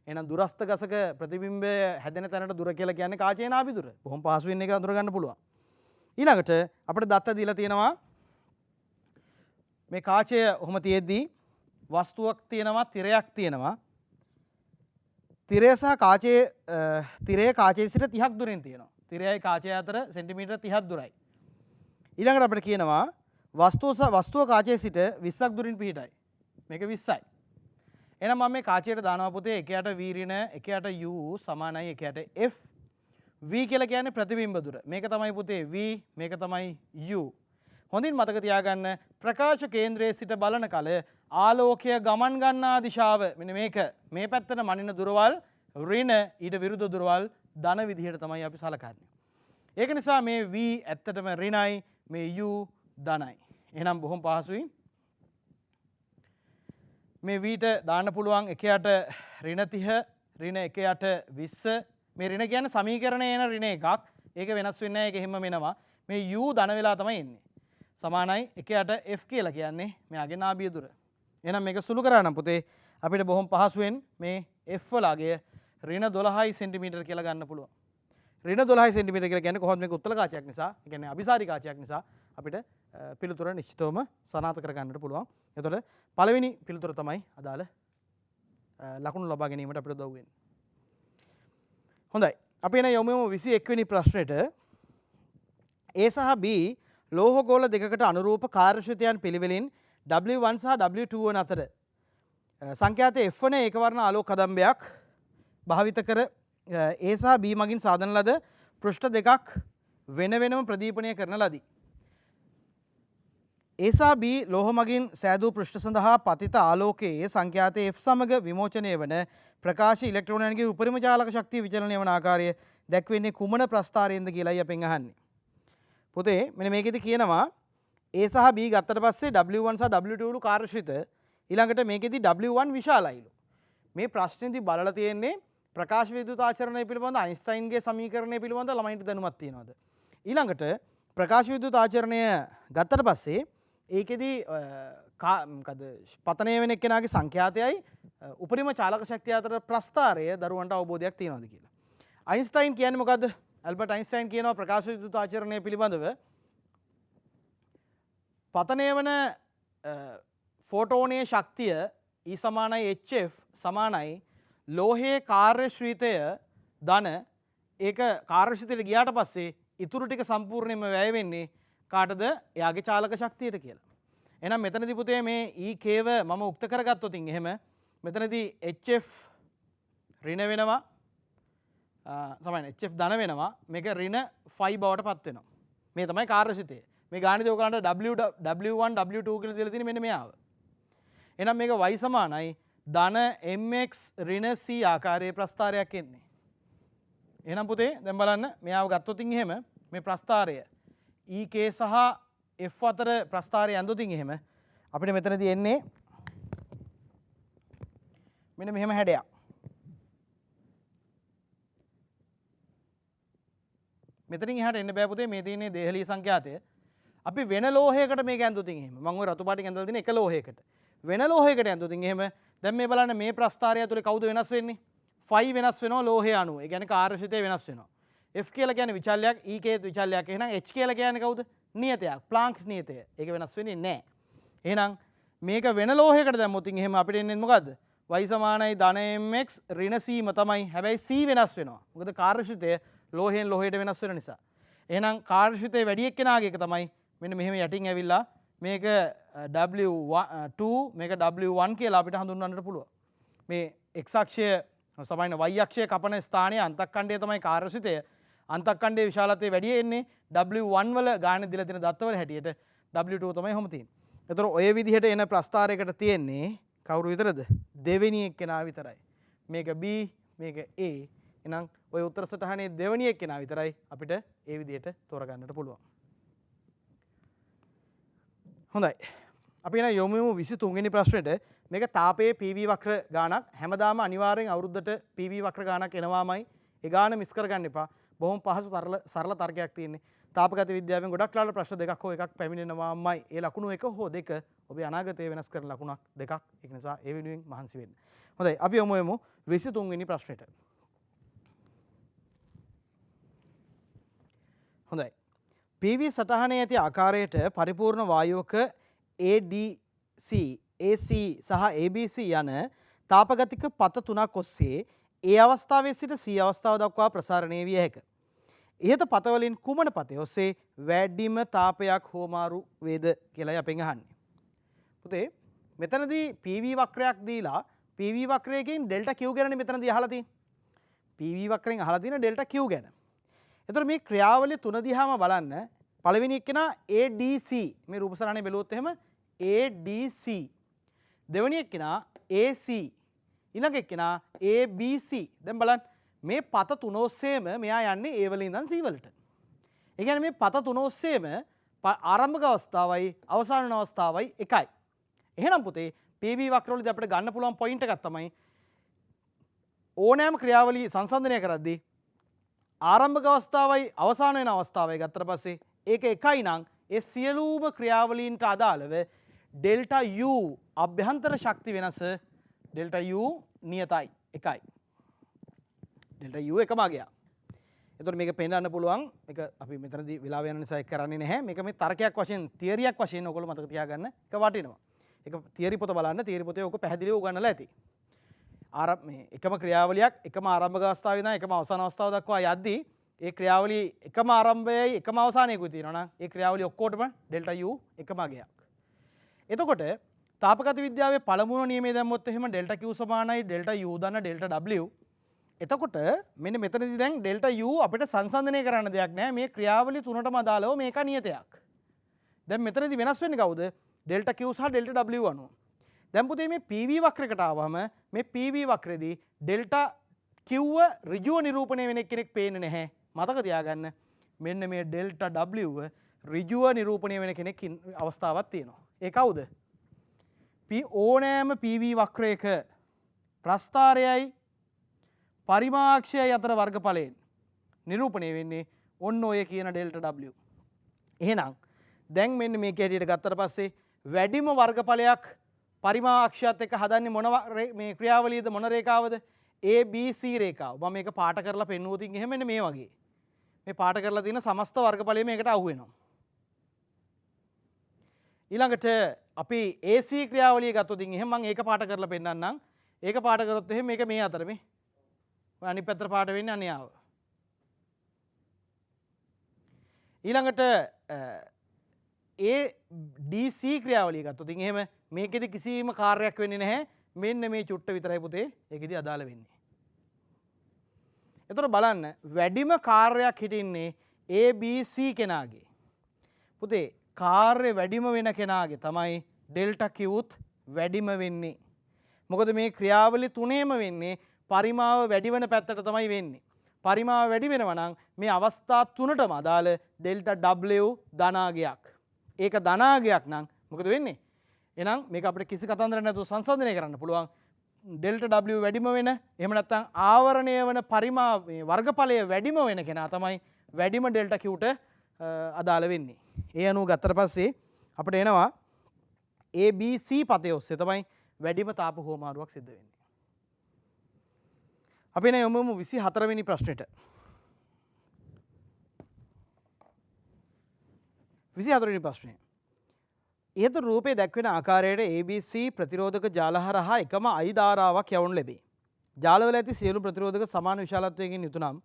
එහෙනම් දුරස්ත ගසක ප්‍රතිබිම්බය හැදෙන තැනට දුර කියලා කියන්නේ කාචයේ නාභි දුර. බොහොම පහසුවෙන් ඒක අඳුර ගන්න පුළුවන්. ඊළඟට අපිට දත්ත දීලා තියෙනවා මේ කාචය ඔහොම තියෙද්දී වස්තුවක් තියෙනවා තිරයක් තියෙනවා. තිරය සහ කාචයේ තිරය කාචයේ සිට 30ක් දුරින් තියෙනවා. තිරයයි කාචය අතර සෙන්ටිමීටර් 30ක් දුරයි. ඊළඟට අපිට කියනවා වස්තුව කාචයේ සිට 20ක් දුරින් පිහිටයි. මේක 20යි. එහෙනම් මම මේ කාචයට දානවා පුතේ එකයට v ඍණ එකයට u සමානයි එකයට f. v කියලා කියන්නේ ප්‍රතිබිම්බ දුර. මේක තමයි පුතේ v මේක තමයි u. හොඳින් මතක තියාගන්න ප්‍රකාශ කේන්ද්‍රයේ සිට බලන කල ආලෝකය ගමන් ගන්නා දිශාව මෙන්න මේක මේ පැත්තට මනින දුරවල් ඍණ ඊට විරුද්ධ දුරවල් ධන විදිහට තමයි අපි සලකන්නේ. ඒක නිසා මේ v ඇත්තටම ඍණයි මේ u ධනයි. එහෙනම් බොහොම පහසුයි. මේ v ට දාන්න පුළුවන් එකයට ඍණ 30 ඍණ එකයට 20 මේ ඍණ කියන්නේ සමීකරණයේ එන ඍණ එකක්. ඒක වෙනස් වෙන්නේ නැහැ. ඒක එහෙම වෙනවා. මේ u ධන වෙලා තමයි එන්නේ. සමානයි එකයට f කියලා කියන්නේ මෙයාගේ නාභිය දුර. එහෙනම් මේක සුළු කරා නම් පුතේ අපිට බොහොම පහසුවෙන් මේ f වලගේ ඍණ 12 සෙන්ටිමීටර කියලා ගන්න පුළුවන්. ඍණ 12 සෙන්ටිමීටර කියලා කියන්නේ කොහොමද මේක උත්තල කාචයක් නිසා, ඒ කියන්නේ අபிසාරි කාචයක් නිසා අපිට පිළිතුර නිශ්චිතවම සනාථ කර ගන්නට පුළුවන්. එතකොට පළවෙනි පිළිතුර තමයි අදාළ ලකුණු ලබා ගැනීමට අපිට උදව් වෙන්නේ. හොඳයි. අපි එන යොමුම 21 වෙනි ප්‍රශ්නෙට A සහ B ලෝහ ගෝල දෙකකට අනුරූප කාර්යශීලයන් පිළිවෙලින් W1 සහ W2 වන අතර සංඛ්‍යාත F වන ඒකවර්ණ ආලෝක කදම්බයක් භාවිත කර A සහ B මගින් සාදන ලද පෘෂ්ඨ දෙකක් වෙන වෙනම ප්‍රදීපනය කරන ලදී. A සහ B ලෝහ මගින් සෑදූ පෘෂ්ඨ සඳහා පතිත ආලෝකයේ සංඛ්‍යාත F සමග විමෝචනය වන ප්‍රකාශ ඉලෙක්ට්‍රෝනයන්ගේ උපරිම චාලක ශක්තිය විචලනය වන ආකාරය දැක්වෙන්නේ කුමන ප්‍රස්ථාරයෙන්ද කියලායි අපෙන් අහන්නේ. පුතේ මෙන්න මේකෙදි කියනවා A සහ B ගත්තට පස්සේ W1 සහ W2 කාර්යශීත ඊළඟට මේකෙදි W1 විශාලයිලු. මේ ප්‍රශ්නේදී බලලා තියෙන්නේ ප්‍රකාශ විද්‍යුත් ආචරණය පිළිබඳ අයින්ස්ටයින්ගේ සමීකරණය පිළිබඳ ළමයින්ට දැනුමක් තියෙනවද? ඊළඟට ප්‍රකාශ විද්‍යුත් ආචරණය ගත්තට පස්සේ ඒකෙදි මොකද පතනය වෙන එක්කෙනාගේ සංඛ්‍යාතයයි උපරිම චාලක ශක්තිය අතර ප්‍රස්ථාරය දරුවන්ට අවබෝධයක් තියෙනවද කියලා. අයින්ස්ටයින් කියන්නේ මොකද්ද? ඇල්බර්ට් අයින්ස්ටයින් කියනවා ප්‍රකාශ විද්‍යුත් ආචරණය පිළිබඳව පතනය වන ෆෝටෝනයේ ශක්තිය E සමානයි HF සමානයි ලෝහයේ කාර්යශ්‍රීතය ධන ඒක කාර්යශ්‍රීතයට ගියාට පස්සේ ඉතුරු ටික සම්පූර්ණයෙන්ම වැය වෙන්නේ කාටද? එයාගේ චාලක ශක්තියට කියලා. එහෙනම් මෙතනදී පුතේ මේ EK ව මම උක්ත කරගත්තොත් එහෙම මෙතනදී HF ඍණ වෙනවා සමාන HF ධන වෙනවා මේක ඍණ phi බවට පත් වෙනවා. මේ තමයි කාර්යශ්‍රීතය. මේ ගාණිතය ඔයගලන්ට W1 W2 කියලා දීලා තියෙන්නේ මෙන්න මෙයාව. එහෙනම් මේක y සමානයි ධන mx ඍණ c ආකාරයේ ප්‍රස්ථාරයක් එන්නේ. එහෙනම් පුතේ දැන් බලන්න මෙයාව ගත්තොත් එහෙම මේ ප්‍රස්ථාරය EK සහ F අතර ප්‍රස්ථාරය ඇඳුත් එහෙම අපිට මෙතනදී එන්නේ මෙන්න මෙහෙම හැඩයක්. මෙතනින් එහාට එන්න බෑ පුතේ මේ තියෙන්නේ දේහලී සංඛ්‍යාතය. අපි වෙන ලෝහයකට මේක ඇඳුත් එහෙම මම ඔය රතු පාටින් ඇඳලා තියෙන එක ලෝහයකට වෙන ලෝහයකට ඇඳුත් එහෙම දැන් මේ බලන්න මේ ප්‍රස්ථාරය ඇතුලේ කවුද වෙනස් වෙන්නේ? phi වෙනස් වෙනවා ලෝහය අණුව. ඒ කියන්නේ කාර්යශීලතාවය වෙනස් වෙනවා. F කියලා කියන්නේ විචල්‍යයක්, E කේත් විචල්‍යයක්. එහෙනම් H කියලා කියන්නේ කවුද? නියතයක්. ප්ලාන්ක් නියතය. ඒක වෙනස් වෙන්නේ නැහැ. එහෙනම් මේක වෙන ලෝහයකට දැම්මොත් එහෙම අපිට එන්නේ මොකද්ද? y සමානයි ධන mx ඍණ c ම තමයි. හැබැයි c වෙනස් වෙනවා. මොකද කාර්යශීලතාවය ලෝහයෙන් ලෝහයට වෙනස් වෙන නිසා. එහෙනම් කාර්යශීලතාවය වැඩි එක්කෙනාගේ එක තමයි මෙන්න මෙහෙම යටින් ඇවිල්ලා මේක W2 මේක W1 කියලා අපිට හඳුන්වන්නට පුළුවන්. මේ x අක්ෂය සමාන y අක්ෂය කපන ස්ථානයේ අන්තක්කණ්ඩය තමයි කාර්යශීලතාවය. අන්තක්කණ්ඩයේ විශාලත්වය වැඩි එන්නේ W1 වල ගාණ දීලා තියෙන දත්තවල හැටියට W2 තමයි ඔහොම තියෙන්නේ. ඒතර ඔය විදිහට එන ප්‍රස්ථාරයකට තියෙන්නේ කවුරු විතරද? දෙවෙනි එක්කෙනා විතරයි. මේක B මේක A. එහෙනම් ඔය උත්තර සටහනේ දෙවෙනි එක්කෙනා විතරයි අපිට ඒ විදිහට තෝරගන්නට පුළුවන්. හොඳයි. අපි එන යොමු 23 වෙනි ප්‍රශ්නෙට මේක තාපයේ PV වක්‍ර ගාණක් හැමදාම අනිවාර්යෙන් අවුරුද්දට PV වක්‍ර ගාණක් එනවාමයි. ඒ ගාණ මිස් කරගන්න එපා. බොහොම පහසු සරල තර්කයක් තියෙන්නේ. තාපගත විද්‍යාවෙන් ගොඩක් ලාල ප්‍රශ්න දෙකක් හෝ එකක් පැමිණෙනවාමයි. ඒ ලකුණු එක හෝ දෙක ඔබේ අනාගතය වෙනස් කරන ලකුණක් දෙකක්. ඒක නිසා ඒ වෙනුවෙන් මහන්සි වෙන්න. හොඳයි අපි යමු 23 වෙනි ප්‍රශ්නෙට. හොඳයි. PV සටහනේ ඇති ආකාරයට පරිපූර්ණ වායුවක ADC, AC සහ ABC යන තාපගතික පත තුනක් ඔස්සේ ඒ අවස්ථාවේ සිට C අවස්ථාව දක්වා ප්‍රසාරණය විය හැක. ඉහත පතවලින් කුමන පතේ ඔස්සේ වැඩිම තාපයක් හෝමාරු වේද කියලායි අපෙන් අහන්නේ. පුතේ මෙතනදී PV වක්‍රයක් දීලා PV වක්‍රයකින් ඩෙල්ටා Q ගැනනේ මෙතනදී අහලා තියෙන්නේ. PV වක්‍රයෙන් අහලා තියෙන ඩෙල්ටා Q ගැන. එතකොට මේ ක්‍රියාවලිය තුන දිහාම බලන්න පළවෙනි එක්කෙනා ADC මේ රූප සරණේ බැලුවොත් එහෙම ADC දෙවෙනි එක්කෙනා AC ඊළඟ එක්කෙනා ABC දැන් බලන්න මේ පත තුන ඔස්සේම මෙයා යන්නේ A වල ඉඳන් C වලට. ඒ කියන්නේ මේ පත තුන ඔස්සේම ආරම්භක අවස්ථාවයි අවසාන වෙන අවස්ථාවයි එකයි. එහෙනම් පුතේ PV වක්‍රවලදී අපිට ගන්න පුළුවන් පොයින්ට් එකක් තමයි ඕනෑම ක්‍රියාවලිය සංසන්දනය කරද්දී ආරම්භක අවස්ථාවයි අවසාන වෙන අවස්ථාවයි ගත්තට පස්සේ ඒක එකයි නම් ඒ සියලුම ක්‍රියාවලීන්ට අදාළව ඩෙල්ටා U අභ්‍යන්තර ශක්ති වෙනස ඩෙල්ටා U නියතයි එකයි. ඩෙල්ටා U එකම අගයක්. එතකොට මේක පෙන්වන්න පුළුවන් මේක අපි මෙතනදී වෙලාව යන නිසා ඒක කරන්නේ නැහැ. මේක මේ තර්කයක් වශයෙන් තියරියක් වශයෙන් ඔයගොල්ලෝ මතක තියාගන්න එක වටිනවා. ඒක තියරි පොත බලන්න තියරි පොතේ ඔක පැහැදිලිව උගන්වලා ඇති. මේ එකම ක්‍රියාවලියක් එකම ආරම්භක අවස්ථාවේ ඉඳන් එකම අවසාන අවස්ථාව දක්වා යද්දී ඒ ක්‍රියාවලිය එකම ආරම්භයයි එකම අවසානයකුයි තියෙනවා නම් ඒ ක්‍රියාවලිය ඔක්කොටම ඩෙල්ටා U එකම අගයක්. එතකොට තාපගත විද්‍යාවේ පළමුව නියමයේ දැම්මොත් එහෙම ඩෙල්ටා Q සමානයි ඩෙල්ටා U දන්න ඩෙල්ටා W. එතකොට මෙන්න මෙතනදී දැන් ඩෙල්ටා U අපිට සංසන්දනය කරන්න දෙයක් නැහැ. මේ ක්‍රියාවලිය තුනටම අදාළව මේක නියතයක්. දැන් මෙතනදී වෙනස් වෙන්නේ කවුද? ඩෙල්ටා Q සහ ඩෙල්ටා W අනුව. දැන් පුතේ මේ PV වක්‍රයකට ආවම මේ PV වක්‍රයේදී ඩෙල්ටා කිව්ව ඍජුව නිරූපණය වෙන කෙනෙක් පේන්නේ නැහැ. මතක තියාගන්න මෙන්න මේ ඩෙල්ටා W ඍජුව නිරූපණය වෙන කෙනෙක් අවස්ථාවක් තියෙනවා. ඒ කවුද? ඕනෑම PV වක්‍රයක ප්‍රස්ථාරයයි පරිමාක්ෂයයි අතර වර්ගඵලයෙන් නිරූපණය වෙන්නේ ඔන්න ඔය කියන ඩෙල්ටා W. එහෙනම් දැන් මෙන්න මේ කැටියට ගත්තට පස්සේ වැඩිම වර්ගඵලයක් පරිමාක්ෂයත් එක්ක හදන්නේ මොන මේ ක්‍රියාවලියද මොන රේඛාවද? ABC රේඛාව. මම මේක පාට කරලා පෙන්වුවොත් එහෙම මෙන්න මේ වගේ. මේ පාට කරලා තියෙන සමස්ත වර්ගඵලය මේකට අහු වෙනවා. ඊළඟට අපි AC ක්‍රියාවලිය ගත්තොත් එහෙනම් මම ඒක පාට කරලා පෙන්නන්නම්. ඒක පාට කරොත් එහෙනම් මේක මේ අතර මේ. ඔය අනිත් පැත්තට පාට වෙන්නේ අනියාව. ඊළඟට ADC ක්‍රියාවලිය ගත්තොත් එහෙම මේකෙදි කිසිම කාර්යයක් වෙන්නේ නැහැ. මෙන්න මේ චුට්ට විතරයි පුතේ ඒකෙදි අදාළ වෙන්නේ. එතකොට බලන්න වැඩිම කාර්යයක් හිටින්නේ ABC කෙනාගේ. පුතේ කාර්ය වැඩිම වෙන කෙනාගේ තමයි ඩෙල්ටා Qත් වැඩිම වෙන්නේ. මොකද මේ ක්‍රියාවලිය තුනේම වෙන්නේ පරිමාව වැඩි වෙන පැත්තට තමයි වෙන්නේ. පරිමාව වැඩි වෙනවා නම් මේ අවස්ථා තුනටම අදාළ ඩෙල්ටා W ධනාගයක්. ඒක ධනාගයක් නම් මොකද වෙන්නේ? එහෙනම් මේක අපිට කිසි කතන්දරයක් නැතුව සංසන්දනය කරන්න පුළුවන්. ඩෙල්ටා W වැඩිම වෙන එහෙම නැත්නම් ආවරණය වන පරිමාව වර්ගඵලය වැඩිම වෙන කෙනා තමයි වැඩිම ඩෙල්ටා Qට අදාළ වෙන්නේ. ඒ අනුව ගත්තට පස්සේ අපිට එනවා ABC පතය ඔස්සේ තමයි වැඩිම තාප හුවමාරුවක් සිද්ධ වෙන්නේ. අපි එන යමුමු 24 වෙනි ප්‍රශ්නෙට. 24 වෙනි ප්‍රශ්නය. ඉහත රූපයේ දැක්වෙන ආකාරයට ABC ප්‍රතිරෝධක ජාල හරහා එකම I ධාරාවක් යවනු ලැබේ. ජාලවල ඇති සියලු ප්‍රතිරෝධක සමාන විශාලත්වයකින් යුතු නම්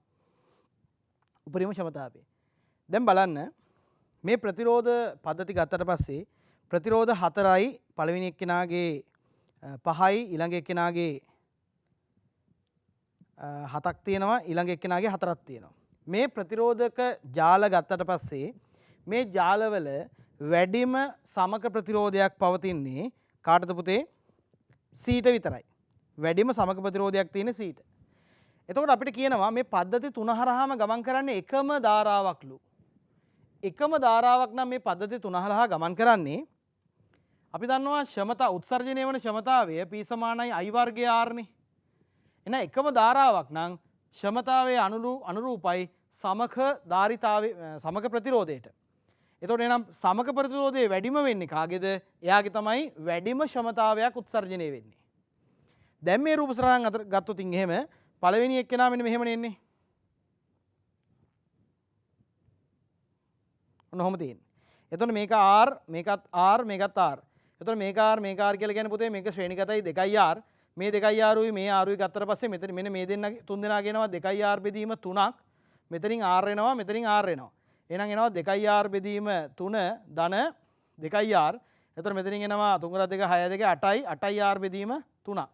උපරිම ක්ෂමතාවය. දැන් බලන්න මේ ප්‍රතිරෝධ පද්ධති ගත්තට පස්සේ ප්‍රතිරෝධ 4යි පළවෙනි එක්කෙනාගේ 5යි ඊළඟ එක්කෙනාගේ 7ක් තියෙනවා ඊළඟ එක්කෙනාගේ 4ක් තියෙනවා. මේ ප්‍රතිරෝධක ජාල ගත්තට පස්සේ මේ ජාලවල වැඩිම සමක ප්‍රතිරෝධයක් පවතින්නේ කාටද පුතේ? C ට විතරයි. වැඩිම සමක ප්‍රතිරෝධයක් තියෙන C ට. එතකොට අපිට කියනවා මේ පද්ධති තුන හරහාම ගමන් කරන්නේ එකම ධාරාවක්ලු. එකම ධාරාවක් නම් මේ පද්ධති තුන හරහා ගමන් කරන්නේ අපි දන්නවා ක්ෂමතා උත්සර්ජනය වන ක්ෂමතාවය P සමානයි I වර්ගය R නේ. එහෙනම් එකම ධාරාවක් නම් ක්ෂමතාවයේ අනුරූපයි සමක ධාරිතාවේ සමක ප්‍රතිරෝධයට. එතකොට එහෙනම් සමක ප්‍රතිරෝධය වැඩිම වෙන්නේ කාගේද? එයාගේ තමයි වැඩිම ක්ෂමතාවයක් උත්සර්ජනය වෙන්නේ. දැන් මේ රූප සටහන් අතර ගත්තොත් එහෙම පළවෙනි එක්කෙනා මෙන්න මෙහෙමනේ එන්නේ. ඔන්න ඔහොම තියෙන්නේ. එතකොට මේක R මේකත් R මේකත් R. එතකොට මේක R මේක R කියලා කියන්නේ පුතේ මේක ශ්‍රේණිගතයි 2R. මේ 2R උයි මේ R උයි ගත්තට පස්සේ මෙතන මෙන්න මේ දෙන්නගේ තුන් දෙනාගේ එනවා 2R බෙදීම 3ක්. මෙතනින් R එනවා මෙතනින් R එනවා. එහෙනම් එනවා 2R බෙදීම 3 ධන 2R. එතකොට මෙතනින් එනවා 3 2 6 2 8යි 8R බෙදීම 3ක්.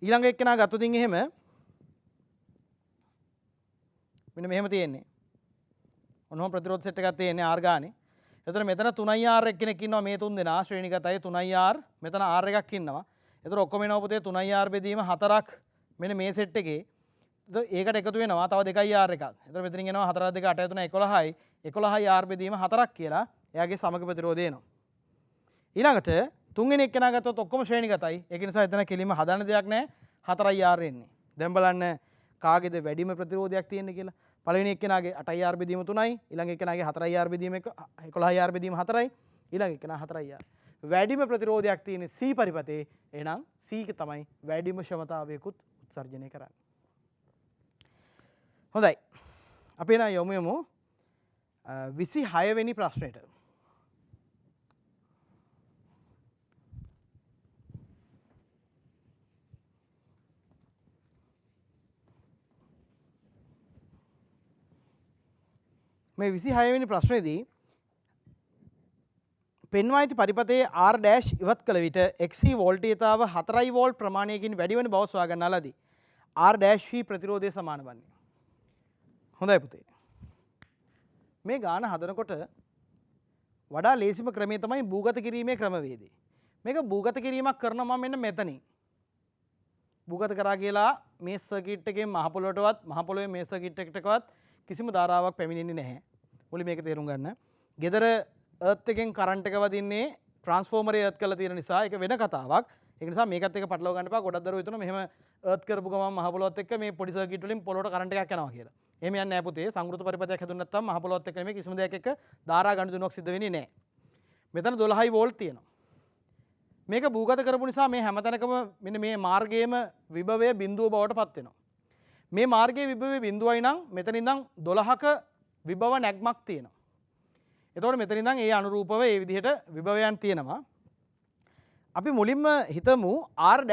ඊළඟ එක්කෙනා ගත්තොත් එහෙම මෙන්න මෙහෙම තියෙන්නේ. ඔන්නෝම ප්‍රතිරෝධ සෙට් එකක් තියෙන්නේ R ගානේ. එතකොට මෙතන 3R එක්කෙනෙක් ඉන්නවා මේ තුන් දෙනා ශ්‍රේණිගතයි 3R මෙතන R එකක් ඉන්නවා. එතකොට ඔක්කොම එනවා පුතේ 3R බෙදීම 4ක් මෙන්න මේ සෙට් එකේ. ඒකට එකතු වෙනවා තව 2R එකක්. එතකොට මෙතනින් එනවා 4 2 8 3 11යි 11යි R බෙදීම 4ක් කියලා එයාගේ සමග ප්‍රතිරෝධය එනවා. ඊළඟට තුන්වෙනි එක්කෙනා ගත්තොත් ඔක්කොම ශ්‍රේණිගතයි. ඒක නිසා එතන කෙලින්ම හදන්න දෙයක් නැහැ. 4යි R එන්නේ. දැන් බලන්න කාගේද වැඩිම ප්‍රතිරෝධයක් තියෙන්නේ කියලා. පළවෙනි එක්කෙනාගේ 8R බෙදීම 3යි ඊළඟ එක්කෙනාගේ 4R බෙදීම 11R බෙදීම 4යි ඊළඟ එක්කෙනා 4R. වැඩිම ප්‍රතිරෝධයක් තියෙන්නේ C පරිපතේ. එහෙනම් C එක තමයි වැඩිම ක්ෂමතාවයකුත් උත්සර්ජනය කරන්නේ. හොඳයි. අපි එන යමු 26 වෙනි ප්‍රශ්නෙට. මේ 26 වෙනි ප්‍රශ්නේදී පෙන්වා ඇති පරිපතයේ R dash ඉවත් කළ විට XC වෝල්ටීයතාව 4 වෝල්ට් ප්‍රමාණයකින් වැඩි වෙන බව සොයා ගන්නාලාදී R dash V ප්‍රතිරෝධය සමාන වන්නේ. හොඳයි පුතේ. මේ ගාන හදනකොට වඩා ලේසිම ක්‍රමය තමයි භූගත කිරීමේ ක්‍රමවේදය. මේක භූගත කිරීමක් කරනවා මෙන්න මෙතනින්. භූගත කරා කියලා මේ සර්කිට් එකේ මහ පොළොවටවත් මහ පොළොවේ මේ සර්කිට් එකටවත් කිසිම ධාරාවක් පැමිණෙන්නේ නැහැ. මුලින් මේක තේරුම් ගන්න. ගෙදර එර්ත් එකෙන් කරන්ට් එක වදින්නේ ට්‍රාන්ස්ෆෝමරේ එර්ත් කරලා තියෙන නිසා ඒක වෙන කතාවක්. ඒක නිසා මේකත් එක්ක පටලවා ගන්න එපා. ගොඩක් දරුවෝ හිතනවා මෙහෙම එර්ත් කරපු ගමන් මහ පොළොවත් එක්ක මේ පොඩි සර්කිට් වලින් පොළොවට කරන්ට් එකක් යනවා කියලා. එහෙම යන්නේ නැහැ පුතේ. සංකෘත පරිපථයක් හැදුන්නේ නැත්නම් මහ පොළොවත් එක්ක නෙමෙයි කිසිම දෙයක් එක්ක ධාරා ගනුදෙනුවක් සිද්ධ වෙන්නේ නැහැ. මෙතන 12 වෝල්ට් තියෙනවා. මේක භූගත කරපු නිසා මේ හැමතැනකම මෙන්න මේ මාර්ගයේම විභවය බිඳුව බවට පත් වෙනවා. මේ මාර්ගයේ විභවය බිඳුවයි නම් මෙතන ඉඳන් 12ක විභව නැග්මක් තියෙනවා. එතකොට මෙතන ඉඳන් ඒ අනුරූපව ඒ විදිහට විභවයන් තියෙනවා. අපි මුලින්ම හිතමු R'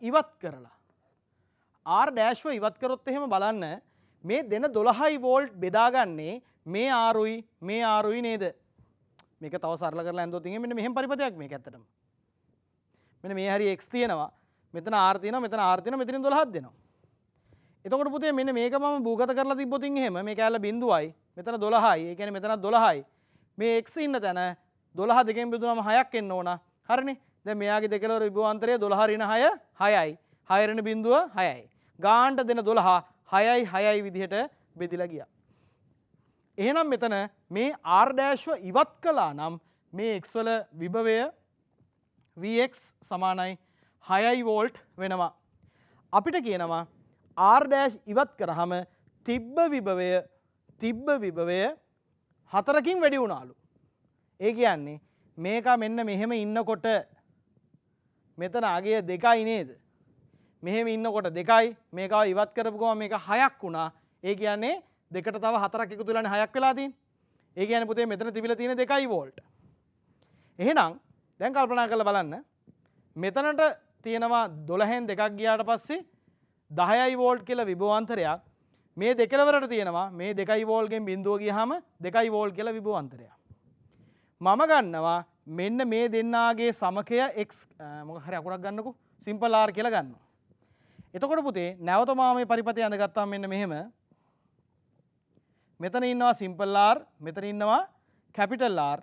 ඉවත් කරලා. R' ඉවත් කරොත් එහෙම බලන්න මේ දෙන 12 වෝල්ට් බෙදාගන්නේ මේ ආරුයි මේ ආරුයි නේද? මේක තව සරල කරලා ඇඳුවොත් මෙන්න මෙහෙම පරිපථයක් මේක ඇත්තටම. මෙන්න මේ හරිය x තියෙනවා. මෙතන r තියෙනවා. මෙතන r තියෙනවා. මෙතනින් 12ක් දෙනවා. එතකොට පුතේ මෙන්න මේක මම භූගත කරලා තිබ්බොත් එහෙම මේ කැලල බිඳුවයි. මෙතන 12යි. ඒ කියන්නේ මෙතනත් 12යි. මේ x ඉන්න තැන 12 දෙකෙන් බෙදුනම 6ක් එන්න ඕන. හරිනේ. දැන් මෙයාගේ දෙකලවර විභවාන්තරය 12 ඍණ 6 6යි. 6 ඍණ බිඳුව 6යි. ගානට දෙන 12 6යි 6යි විදිහට බෙදිලා ගියා. එහෙනම් මෙතන මේ R' ඉවත් කළා නම් මේ x වල විභවය Vx සමානයි 6 වෝල්ට් වෙනවා. අපිට කියනවා R' ඉවත් කරාම තිබ්බ විභවය 4කින් වැඩි වුණාලු. ඒ කියන්නේ මේක මෙන්න මෙහෙම ඉන්නකොට මෙතන අගය 2යි නේද? මෙහෙම ඉන්නකොට 2යි මේකව ඉවත් කරපු ගමන් මේක 6ක් වුණා. ඒ කියන්නේ දෙකට තව 4ක් එකතු වෙලානේ 6ක් වෙලා තියෙන්නේ. ඒ කියන්නේ පුතේ මෙතන තිබිලා තියෙන 2 වෝල්ට්. එහෙනම් දැන් කල්පනා කරලා බලන්න. මෙතනට තියෙනවා 12න් දෙකක් ගියාට පස්සේ 10යි වෝල්ට් කියලා විභවාන්තරයක්. මේ දෙකලවරට තියෙනවා මේ 2 වෝල්ට්ගෙන් බිඳුව ගියාම 2 වෝල්ට් කියලා විභවාන්තරයක්. මම ගන්නවා මෙන්න මේ දෙන්නාගේ සමකය x මොකක් හරි අකුරක් ගන්නකො සිම්පල් r කියලා ගන්නවා. එතකොට පුතේ නැවත මම මේ පරිපථය අඳගත්තාම මෙන්න මෙහෙම මෙතන ඉන්නවා සිම්පල් r මෙතන ඉන්නවා කැපිටල් R.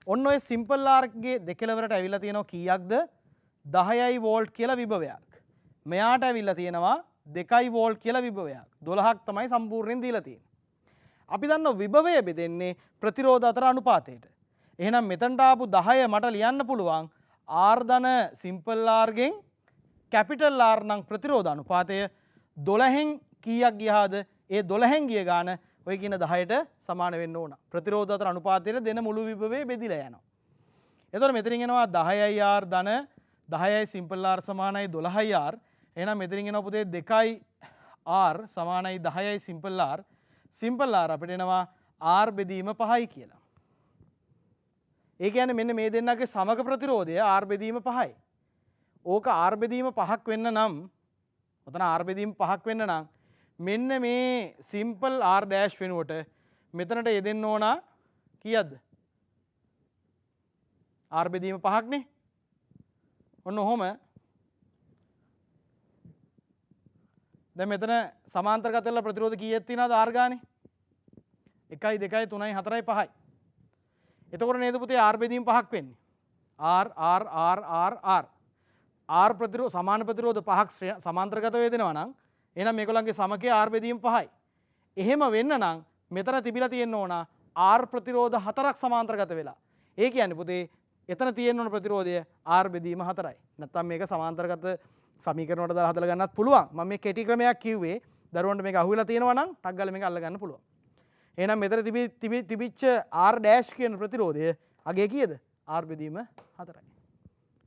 ඔන්න ඔය සිම්පල් R ගේ දෙකලවරට ඇවිල්ලා තියෙනවා කීයක්ද 10යි වෝල්ට් කියලා විභවයක්. මෙයාට ඇවිල්ලා තියෙනවා 2යි වෝල්ට් කියලා විභවයක්. 12ක් තමයි සම්පූර්ණයෙන් දීලා තියෙන්නේ. අපි දන්නවා විභවය බෙදෙන්නේ ප්‍රතිරෝධ අතර අනුපාතයට. එහෙනම් මෙතනට ආපු 10 මට ලියන්න පුළුවන් R ධන සිම්පල් R ගෙන් කැපිටල් R නම් ප්‍රතිරෝධ අනුපාතය 12න් කීයක් ගියාද? ඒ 12න් ගිය ගාන ඔය කියන 10ට සමාන වෙන්න ඕන. ප්‍රතිරෝධ අතර අනුපාතයට දෙන මුළු විභවය බෙදිලා යනවා. එතකොට මෙතනින් එනවා 10යි R ධන 10යි සිම්පල් R සමානයි 12යි R. එහෙනම් මෙතනින් එනවා පුතේ 2යි R සමානයි 10යි සිම්පල් R. සිම්පල් R අපිට එනවා R බෙදීම 5යි කියලා. ඒ කියන්නේ මෙන්න මේ දෙන්නගේ සමග ප්‍රතිරෝධය R බෙදීම 5යි. ඕක R බෙදීම 5ක් වෙන්න නම් ඔතන R බෙදීම 5ක් වෙන්න නම් මෙන්න මේ සිම්පල් R ඩෑෂ් වෙනුවට මෙතනට යෙදෙන්න ඕන කීයක්ද? R බෙදීම 5ක් නේ. ඔන්න ඔහොම. දැන් මෙතන සමාන්තරගත වෙලා ප්‍රතිරෝධ කීයක් තියෙනවද R ගානේ? 1යි 2යි 3යි 4යි 5යි. එතකොට නේද පුතේ R බෙදීම 5ක් වෙන්නේ. R R R R R R ප්‍රතිරෝධ සමාන ප්‍රතිරෝධ 5ක් සමාන්තරගත වේදෙනවා නම් එහෙනම් මේගොල්ලන්ගේ සමකය R බෙදීම 5යි. එහෙම වෙන්න නම් මෙතන තිබිලා තියෙන්න ඕන R ප්‍රතිරෝධ 4ක් සමාන්තරගත වෙලා. ඒ කියන්නේ පුතේ එතන තියෙන්න ඕන ප්‍රතිරෝධය R බෙදීම 4යි. නැත්තම් මේක සමාන්තරගත සමීකරණ වලට දාලා හදලා ගන්නත් පුළුවන්. මම මේ කෙටි ක්‍රමයක් කිව්වේ දරුවන්ට මේක අහුවෙලා තියෙනවා නම් ටක් ගාලා මේක අල්ල ගන්න පුළුවන්. එහෙනම් මෙතන තිබිච්ච R ඩෑෂ් කියන ප්‍රතිරෝධය අගේ කීයද? R බෙදීම 4යි.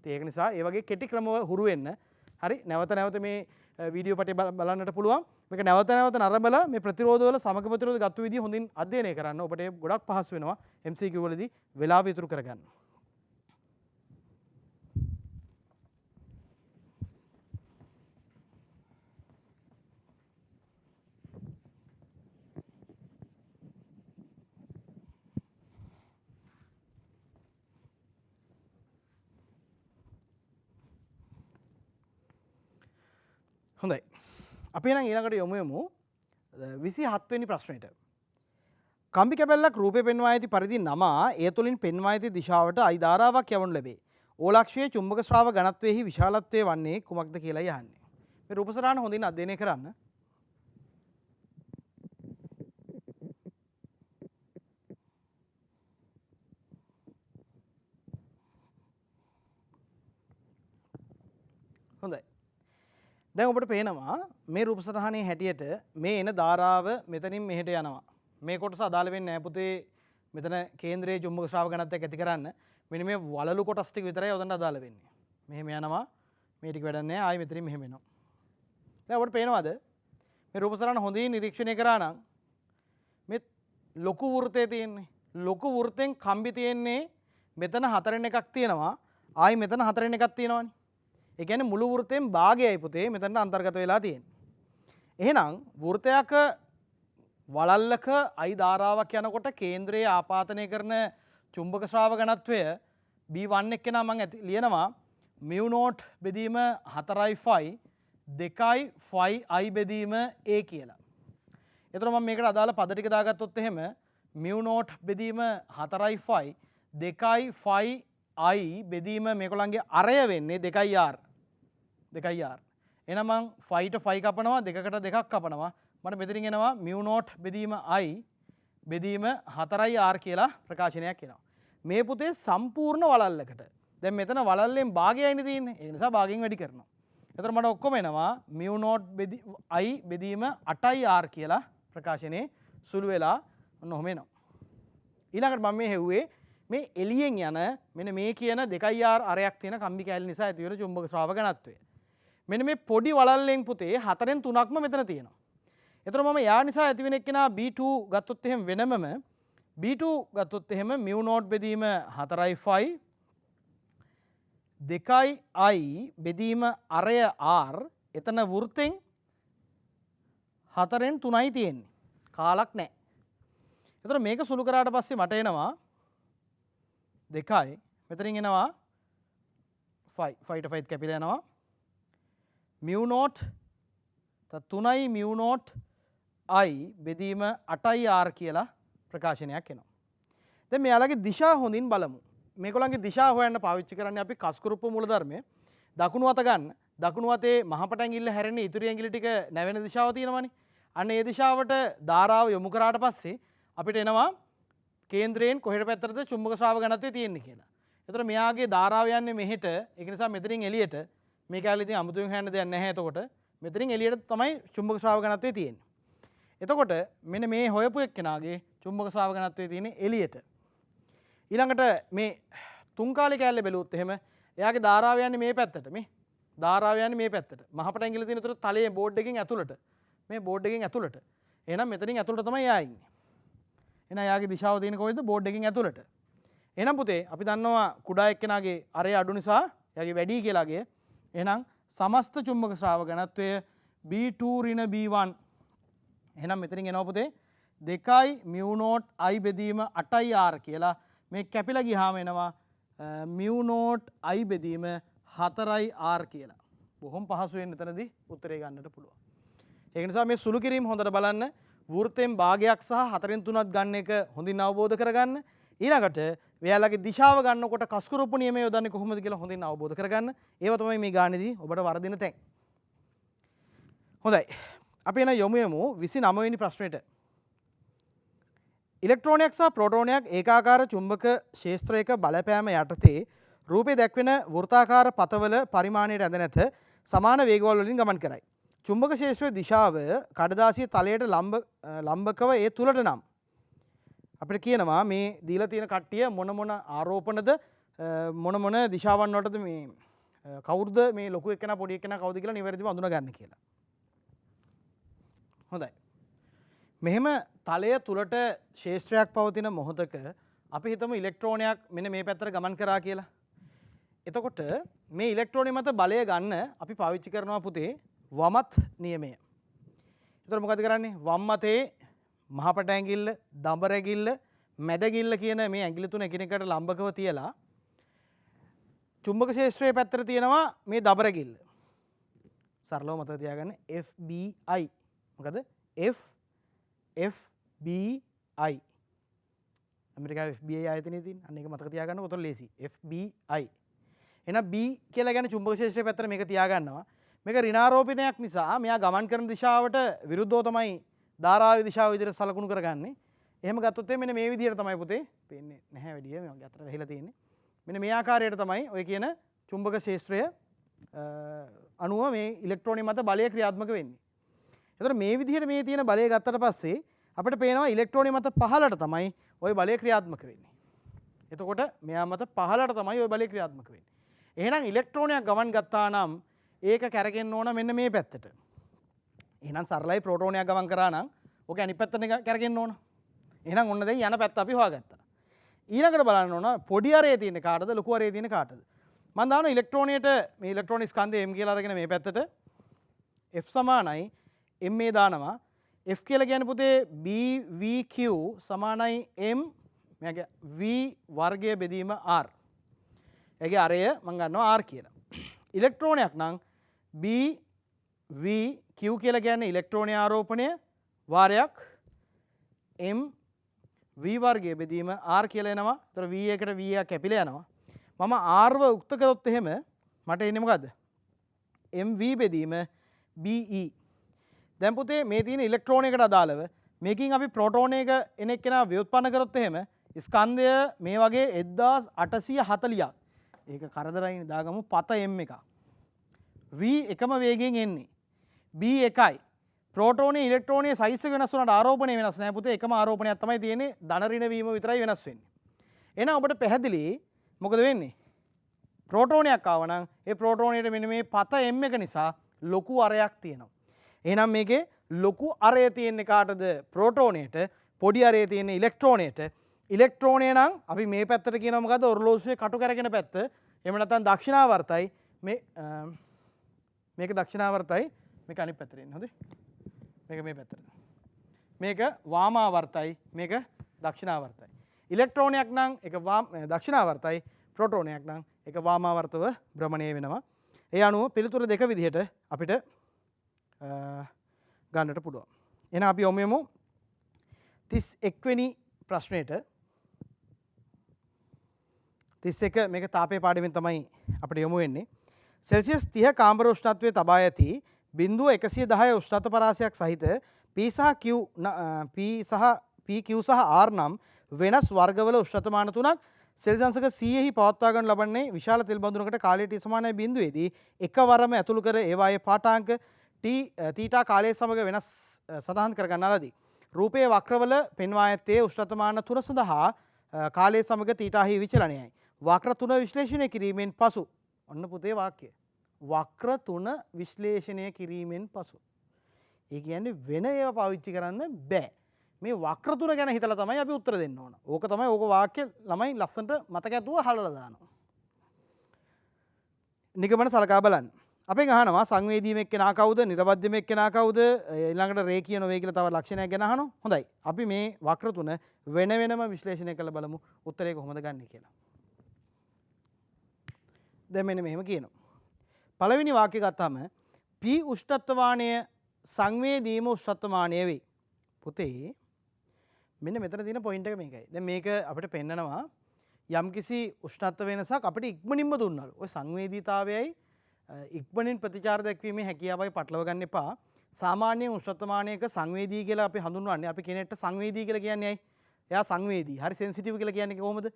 ඒක නිසා ඒ වගේ කෙටි ක්‍රම හුරු වෙන්න. හරි නැවත නැවත මේ වීඩියෝ පටේ බලන්නට පුළුවන්. මේක නැවත නැවත නරඹලා මේ ප්‍රතිරෝධ වල සමග ප්‍රතිරෝධ ගත්ත විදිය හොඳින් අධ්‍යයනය කරන්න. ඔබට ඒක ගොඩක් පහසු වෙනවා MCQ වලදී වෙලාව ඉතුරු කරගන්න. හොඳයි. අපි එහෙනම් ඊළඟට යමු 27 වෙනි ප්‍රශ්නෙට. කම්බි කැබැල්ලක් රූපේ පෙන්වා ඇති පරිදි නමා ඒ තුලින් පෙන්වා ඇති දිශාවට අයි ධාරාවක් යවනු ලැබේ. ඕලක්ෂයේ චුම්බක ශ්‍රාව ඝනත්වයේහි විශාලත්වය වන්නේ කුමක්ද කියලා යහන්නේ. මේ රූප සටහන හොඳින් අධ්‍යයනය කරන්න. හොඳයි. දැන් ඔබට පේනවා මේ රූප සටහනේ හැටියට මේ එන ධාරාව මෙතනින් මෙහෙට යනවා. මේ කොටස අදාළ වෙන්නේ නැහැ පුතේ. මෙතන කේන්ද්‍රයේ චුම්බක ශ්‍රාවක ඝනත්වයක් ඇති කරන්න. මෙන්න මේ වලලු කොටස් ටික විතරයි උදන්ට අදාළ වෙන්නේ. මෙහෙම යනවා. මේ ටික වැඩක් නැහැ. ආයි මෙතනින් මෙහෙම එනවා. දැන් ඔබට පේනවද? මේ රූප සටහන හොඳින් නිරීක්ෂණය කරා නම් මේ ලොකු වෘතය තියෙන්නේ. ලොකු වෘතෙන් කම්බි තියෙන්නේ මෙතන හතරෙන් එකක් තියෙනවා. ආයි මෙතන හතරෙන් එකක් තියෙනවනේ. ඒ කියන්නේ මුළු වෘතයෙන් භාගයයි පුතේ මෙතනට අන්තර්ගත වෙලා තියෙන්නේ. එහෙනම් වෘතයක වලල්ලක I ධාරාවක් යනකොට කේන්ද්‍රයේ ආපාතනය කරන චුම්බක ශ්‍රාවක ඝනත්වය B1 එක්ක නම් මම ලියනවා mu naught බෙදීම 4යි phi 2යි phi I බෙදීම A කියලා. එතකොට මම මේකට අදාළ පද ටික දාගත්තොත් එහෙම mu naught බෙදීම 4යි phi 2යි phi I බෙදීම මේගොල්ලන්ගේ අරය වෙන්නේ 2යි r. 2යි r. එහෙනම් මම phi ට phi කපනවා දෙකකට දෙකක් කපනවා. මට මෙතනින් එනවා mu naught බෙදීම I බෙදීම 4යි r කියලා ප්‍රකාශනයක් එනවා. මේ පුතේ සම්පූර්ණ වලල්ලකට. දැන් මෙතන වලල්ලෙන් භාගයයිනේ තියෙන්නේ. ඒ නිසා භාගයෙන් වැඩි කරනවා. එතකොට මට ඔක්කොම එනවා mu naught I බෙදීම 8යි r කියලා ප්‍රකාශනයේ සුළු වෙලා ඔන්න ඔහොම එනවා. ඊළඟට මම මේ හෙව්වේ මේ එළියෙන් යන මෙන්න මේ කියන 2r අරයක් තියෙන කම්බි කෑලි නිසා ඇති වෙන චුම්බක ශ්‍රාවක ඝනත්වය. මෙන්න මේ පොඩි වලල්ලෙන් පුතේ 4න් 3ක්ම මෙතන තියෙනවා. එතකොට මම යා නිසා ඇති වෙන එක්කෙනා B2 ගත්තොත් එහෙම වෙනමම B2 ගත්තොත් එහෙම mu naught බෙදීම 4යි phi 2යි I බෙදීම අරය r එතන වෘතෙන් 4න් 3යි තියෙන්නේ. කාලක් නැහැ. එතකොට මේක සුළු කරාට පස්සේ මට එනවා 2යි මෙතනින් එනවා phi ට phi කැපිලා යනවා mu naught 3යි mu naught I බෙදීම 8යි r කියලා ප්‍රකාශනයක් එනවා. දැන් මෙයාලගේ දිශා හොඳින් බලමු. මේගොල්ලන්ගේ දිශා හොයන්න පාවිච්චි කරන්නේ අපි කස්කුරුප්පු මූලධර්මයේ දකුණු අත ගන්න. දකුණු අතේ මහපට ඇඟිල්ල හැරෙන ඉතුරු ඇඟිලි ටික නැවෙන දිශාව තියෙනවනේ. අන්න ඒ දිශාවට ධාරාව යොමු කරාට පස්සේ අපිට එනවා කේන්ද්‍රයෙන් කොහෙට පැත්තටද චුම්බක ශ්‍රාවක ඝනත්වය තියෙන්නේ කියලා. එතකොට මෙයාගේ ධාරාව යන්නේ මෙහෙට. ඒක නිසා මෙතනින් එළියට මේ කැලේ ඉතින් අමුතුවෙන් හොයන්න දෙයක් නැහැ. එතකොට මෙතනින් එළියට තමයි චුම්බක ශ්‍රාවක ඝනත්වය තියෙන්නේ. එතකොට මෙන්න මේ හොයපු එක්කෙනාගේ චුම්බක ශ්‍රාවක ඝනත්වය තියෙන්නේ එළියට. ඊළඟට මේ තුන් කාලේ කැලේ බැලුවොත් එහෙම එයාගේ ධාරාව යන්නේ මේ පැත්තට. මේ ධාරාව යන්නේ මේ පැත්තට. මහපට ඇඟිල්ල තියෙන උතර තලයේ බෝඩ් එකකින් ඇතුළට. මේ බෝඩ් එකකින් ඇතුළට. එහෙනම් මෙතනින් ඇතුළට තමයි එයා ඉන්නේ. එහෙනම් එයාගේ දිශාව තියෙන කොහෙද? බෝඩ් එකකින් ඇතුළට. එහෙනම් පුතේ අපි දන්නවා කුඩා එක්කෙනාගේ අරය අඩු නිසා එයාගේ වැඩි කියලාගේ. එහෙනම් සමස්ත චුම්බක ශ්‍රාවක ඝනත්වය B2 ඍණ B1. එහෙනම් මෙතනින් එනවා පුතේ 2යි mu naught I බෙදීම 8යි r කියලා. මේ කැපිලා ගියාම එනවා mu naught I බෙදීම 4යි r කියලා. බොහොම පහසුවෙන් එතනදී උත්තරේ ගන්නට පුළුවන්. ඒක නිසා මේ සුළු කිරීම හොඳට බලන්න. වෘත්තයෙන් භාගයක් සහ 4න් 3ක් ගන්න එක හොඳින් අවබෝධ කරගන්න. ඊළඟට ඔයාලගේ දිශාව ගන්නකොට කස්කුරුප්පු නියමය යොදන්නේ කොහොමද කියලා හොඳින් අවබෝධ කරගන්න. ඒව තමයි මේ ගානේදී ඔබට වර්ධින තැන්. හොඳයි. අපි එන යමු 29 වෙනි ප්‍රශ්නෙට. ඉලෙක්ට්‍රෝනයක් සහ ප්‍රෝටෝනයක් ඒකාකාර චුම්බක ක්ෂේත්‍රයක බලපෑම යටතේ රූපේ දැක්වෙන වෘත්තාකාර පතවල පරිමාණයට ඇඳ නැත සමාන වේගවල වලින් ගමන් කරයි. චුම්බක ක්ෂේත්‍රයේ දිශාව කඩදාසිය තලයට ලම්බකව ඒ තුලට නම් අපිට කියනවා මේ දීලා තියෙන කට්ටිය මොන ආරෝපණද මොන දිශාවන් වලටද මේ කවුරුද මේ ලොකු එක්කෙනා පොඩි එක්කෙනා කවුද කියලා නිවැරදිව අඳුන ගන්න කියලා. හොඳයි. මෙහෙම තලය තුලට ක්ෂේත්‍රයක් පවතින මොහොතක අපි හිතමු ඉලෙක්ට්‍රෝනයක් මෙන්න මේ පැත්තට ගමන් කරා කියලා. එතකොට මේ ඉලෙක්ට්‍රෝනය මත බලය ගන්න අපි පාවිච්චි කරනවා පුතේ වමත් නියමය. එතකොට මොකද කරන්නේ? වම් අතේ මහපට ඇඟිල්ල, දඹර ඇඟිල්ල, මැද ඇඟිල්ල කියන මේ ඇඟිලි තුන එකිනෙකට ලම්බකව තියලා චුම්බක ක්ෂේත්‍රයේ පැත්තට තියෙනවා මේ දබර ඇඟිල්ල. සරලව මතක තියාගන්න FBI. මොකද FBI ඇමරිකාවේ FBI ආයතනයේ තියෙන අන්න ඒක මතක තියාගන්න උතර ලේසි FBI. එහෙනම් B කියලා කියන්නේ චුම්බක ක්ෂේත්‍රයේ පැත්තට මේක තියාගන්නවා. මේක ඍණාරෝපණයක් නිසා මෙයා ගමන් කරන දිශාවට විරුද්ධව තමයි ධාරාවේ දිශාව විදිහට සලකුණු කරගන්නේ. එහෙම ගත්තොත් මෙන්න මේ විදිහට තමයි පුතේ පේන්නේ නැහැ වැඩිය මේ වගේ අතර වැහිලා තියෙන්නේ. මෙන්න මේ ආකාරයට තමයි ඔය කියන චුම්බක ක්ෂේත්‍රය අණුව මේ ඉලෙක්ට්‍රෝනය මත බලය ක්‍රියාත්මක වෙන්නේ. එතකොට මේ විදිහට මේ තියෙන බලය ගත්තට පස්සේ අපිට පේනවා ඉලෙක්ට්‍රෝනය මත පහළට තමයි ওই බලය ක්‍රියාත්මක වෙන්නේ. එතකොට මෙයා මත පහළට තමයි ওই බලය ක්‍රියාත්මක වෙන්නේ. එහෙනම් ඉලෙක්ට්‍රෝනයක් ගමන් ගත්තා නම් ඒක කැරකෙන්න ඕන මෙන්න මේ පැත්තට. එහෙනම් සරලයි ප්‍රෝටෝනයක් ගමන් කරා නම් ඕක අනිත් පැත්තට කැරකෙන්න ඕන. එහෙනම් ඔන්න දැන් යන පැත්ත අපි හොයාගත්තා. ඊළඟට බලන්න ඕන පොඩි අරේ තියෙන කාටද ලොකු අරේ තියෙන කාටද. මම දානවා ඉලෙක්ට්‍රෝනයට මේ ඉලෙක්ට්‍රෝන ස්කන්ධය m කියලා අරගෙන මේ පැත්තට F සමානයි m මේ දානවා. F කියලා කියන්නේ පුතේ BVQ සමානයි m මේක v වර්ගය බෙදීම r. ඒකේ අරය මම ගන්නවා r කියලා. ඉලෙක්ට්‍රෝනයක් නම් BVQ කියලා කියන්නේ ඉලෙක්ට්‍රෝනීය ආරෝපණය වාරයක් m v වර්ගය බෙදීම r කියලා එනවා. ඒතර v එකට v එක කැපිලා යනවා. මම r ව උක්ත කරොත් එහෙම මට එන්නේ මොකද්ද? mv බෙදීම be. දැන් පුතේ මේ තියෙන ඉලෙක්ට්‍රෝනයකට අදාළව මේකින් අපි ප්‍රෝටෝනයක එන එක්කෙනා ව්‍යුත්පන්න කරොත් එහෙම ස්කන්ධය මේ වගේ 1840ක්. ඒක කරදරයිනේ දාගමු පත m එකක්. v එකම වේගයෙන් එන්නේ. b එකයි. ප්‍රෝටෝනයේ ඉලෙක්ට්‍රෝනයේ සයිස් එක වෙනස් වුණාට ආරෝපණය වෙනස් නැහැ පුතේ. එකම ආරෝපණයක් තමයි තියෙන්නේ. ධන ඍණ වීම විතරයි වෙනස් වෙන්නේ. එහෙනම් ඔබට පැහැදිලි මොකද වෙන්නේ? ප්‍රෝටෝනයක් ආව නම් ඒ ප්‍රෝටෝනයට මෙන්න මේ පත m එක නිසා ලොකු අරයක් තියෙනවා. එහෙනම් මේකේ ලොකු අරය තියෙන්නේ කාටද? ප්‍රෝටෝනයට. පොඩි අරය තියෙන්නේ ඉලෙක්ට්‍රෝනයට. ඉලෙක්ට්‍රෝනය නම් අපි මේ පැත්තට කියනවා මොකද්ද? ඔරලෝසුවේ කටු කරගෙන පැත්ත. එහෙම නැත්නම් දක්ෂිනාවර්තයි. මේක දක්ෂිනාවර්තයි. මේක අනිත් පැත්තට එන්නේ. හොඳේ. මේක මේ පැත්තට. මේක වාමාවර්තයි. මේක දක්ෂිනාවර්තයි. ඉලෙක්ට්‍රෝනයක් නම් ඒක දක්ෂිනාවර්තයි. ප්‍රෝටෝනයක් නම් ඒක වාමාවර්තව භ්‍රමණය වෙනවා. ඒ අනුව පිළිතුරු දෙක විදිහට අපිට ගන්නට පුළුවන්. එහෙනම් අපි යමු 31 වෙනි ප්‍රශ්නෙට. 31 මේක තාපයේ පාඩමෙන් තමයි අපිට යොමු වෙන්නේ. සෙල්සියස් 30 කාමර උෂ්ණත්වයේ තබා ඇති බිඳුව 110 උෂ්ණත්ව පරාසයක් සහිත PQ සහ R නම් වෙනස් වර්ගවල උෂ්ණතමාන තුනක් සෙල්සියස් 100 පවත්වා ගන්න ලබන්නේ විශාල තෙල් බඳුනකට කාලය t සමානයි බිඳුවේදී එකවරම ඇතුළු කර ඒවායේ පාඨාංක තීටා කාලය සමග වෙනස් සඳහන් කර ගන්නාලදී රූපයේ වක්‍රවල පෙන්වා ඇත්තේ උෂ්ණතමාන තුන සඳහා කාලය සමග තීටාහි විචලනයයි. වක්‍ර තුන විශ්ලේෂණය කිරීමෙන් පසු ඔන්න පුතේ වාක්‍යය. වක්‍ර තුන විශ්ලේෂණය කිරීමෙන් පසු. ඒ කියන්නේ වෙන ඒවා පාවිච්චි කරන්න බෑ. මේ වක්‍ර තුන ගැන හිතලා තමයි අපි උත්තර දෙන්න ඕන. ඕක තමයි ඕක වාක්‍ය ළමයි ලස්සනට මතක ඇතුව අහලා දානවා. නිගමන සලකා බලන්න. අපෙන් අහනවා සංවේදීම එක්කෙනා කවුද? නිර්වද්‍යම එක්කෙනා කවුද? ඊළඟට රේඛීය නොවේ කියලා තව ලක්ෂණයක් ගැන අහනවා. හොඳයි. අපි මේ වක්‍ර තුන වෙන වෙනම විශ්ලේෂණය කරලා බලමු උත්තරේ කොහොමද ගන්නෙ කියලා. දැන් මෙන්න මෙහෙම කියනවා. පළවෙනි වාක්‍යය ගත්තාම P උෂ්ණත්වමානය සංවේදීම උෂ්ණත්වමානය වේ. පුතේ මෙන්න මෙතන තියෙන පොයින්ට් එක මේකයි. දැන් මේක අපිට පෙන්නනවා යම්කිසි උෂ්ණත්ව වෙනසක් අපිට ඉක්මනින්ම දුන්නලු. ඔය සංවේදීතාවයයි ඉක්මනින් ප්‍රතිචාර දැක්වීමේ හැකියාවයි පටලව ගන්න එපා. සාමාන්‍ය උෂ්ණත්වමානයක සංවේදී කියලා අපි හඳුන්වන්නේ. අපි කෙනෙක්ට සංවේදී කියලා කියන්නේ ඇයි? එයා සංවේදී. හරි සෙන්සිටිව් කියලා කියන්නේ කොහොමද?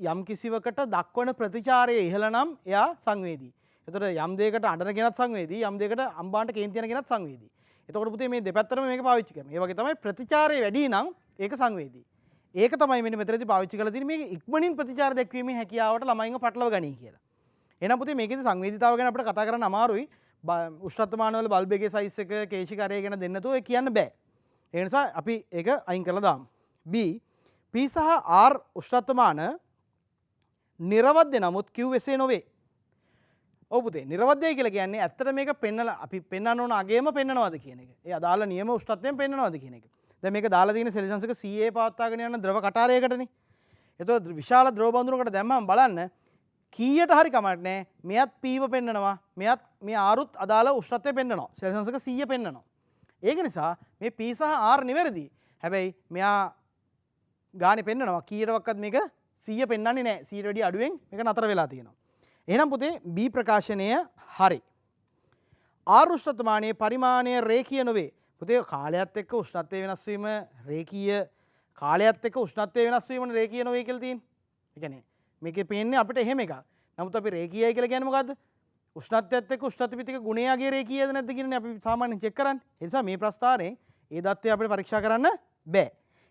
යම් කිසිවකට දක්වන ප්‍රතිචාරය ඉහළ නම් එයා සංවේදී. එතකොට යම් දෙයකට අඬන කෙනත් සංවේදී, යම් දෙයකට අම්බාන්ට කේන්ති යන කෙනත් සංවේදී. එතකොට පුතේ මේ දෙපැත්තටම මේක පාවිච්චි කරනවා. ඒ වගේ තමයි ප්‍රතිචාරය වැඩි නම් ඒක සංවේදී. ඒක තමයි මෙන්න මෙතනදී පාවිච්චි කරලා තියෙන්නේ මේක ඉක්මනින් ප්‍රතිචාර දැක්වීමේ හැකියාවට ළමයින්ව පටලව ගනී කියලා. එහෙනම් පුතේ මේකේදී සංවේදීතාව ගැන අපිට කතා කරන්න අමාරුයි. උෂ්ණත්වමානවල බල්බ් එකේ සයිස් එක කේශිකාරය ගැන දෙන්න තෝ ඒ කියන්න බෑ. ඒ නිසා අපි ඒක අයින් කරලා දාමු. B P සහ R උෂ්ණත්වමාන නිර්වද්‍ය නමුත් Q එසේ නොවේ. ඔව් පුතේ නිර්වද්‍යයි කියලා කියන්නේ ඇත්තට මේක පෙන්නලා අපි පෙන්වන්න ඕන අගේම පෙන්නනවාද කියන එක. ඒ අදාළ නියම උෂ්ණත්වයෙන් පෙන්නනවාද කියන එක. දැන් මේක දාලා තියෙන සෙල්සියස් එක CA පවත්වාගෙන යන ද්‍රව කටාරයකටනේ. එතකොට විශාල ද්‍රව බඳුනකට දැම්මම බලන්න කීයට හරි කමක් නැහැ. මෙයත් P ව පෙන්නනවා. මෙයත් මේ R උත් අදාළ උෂ්ණත්වය පෙන්නනවා. සෙල්සියස් එක 100 පෙන්නනවා. ඒක නිසා මේ P සහ R නිවැරදි. හැබැයි මෙයා ගානේ පෙන්නනවා කීයටවත් මේක 100 පෙන්වන්නේ නැහැ. 100ට වැඩිය අඩුවෙන් මේක නතර වෙලා තියෙනවා. එහෙනම් පුතේ B ප්‍රකාශනය හරි. R උෂ්ණත්වමානයේ පරිමාණය රේඛීය නොවේ. පුතේ කාලයත් එක්ක උෂ්ණත්වය වෙනස් වීම රේඛීය කාලයත් එක්ක උෂ්ණත්වය වෙනස් වීම රේඛීය නොවේ කියලා තියෙන්නේ. ඒ කියන්නේ මේකේ පේන්නේ අපිට එහෙම එකක්. නමුත් අපි රේඛීයයි කියලා කියන්නේ මොකද්ද? උෂ්ණත්වයත් එක්ක උෂ්ණත්වපිතික ගුණයගේ රේඛීයද නැද්ද කියලානේ අපි සාමාන්‍යයෙන් චෙක් කරන්නේ. ඒ නිසා මේ ප්‍රස්ථාරයෙන් ඒ தත්ත්වය අපිට පරීක්ෂා කරන්න බෑ.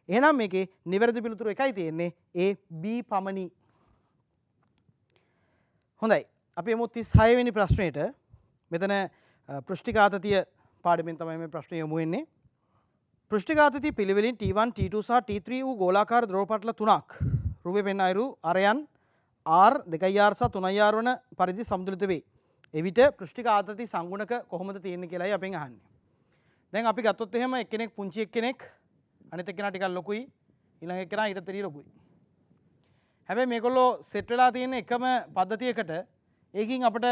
එහෙනම් මේකේ නිවැරදි පිළිතුරු එකයි තියෙන්නේ A B පමණි. හොඳයි. අපි යමු 36 වෙනි ප්‍රශ්නෙට. මෙතන පෘෂ්ඨිකාතතිය පාඩමෙන් තමයි මේ ප්‍රශ්නේ යොමු වෙන්නේ. පෘෂ්ඨිකාතතිය පිළිවෙලින් T1 T2 සහ T3 වූ ගෝලාකාර ද්‍රව පටල තුනක් රූපේ පෙන්න අයුරු අරයන් R 2R සහ 3R වන පරිදි සමතුලිත වේ. එවිට පෘෂ්ඨික ආතති සංගුණක කොහොමද තියෙන්නේ කියලායි අපෙන් අහන්නේ. දැන් අපි ගත්තොත් එහෙම එක්කෙනෙක් පුංචි එක්කෙනෙක් අනිත් එක්කෙනා ටිකක් ලොකුයි ඊළඟ එක්කෙනා ඊට තෙරිය ලොකුයි. හැබැයි මේගොල්ලෝ සෙට් වෙලා තියෙන එකම පද්ධතියකට ඒකින් අපිට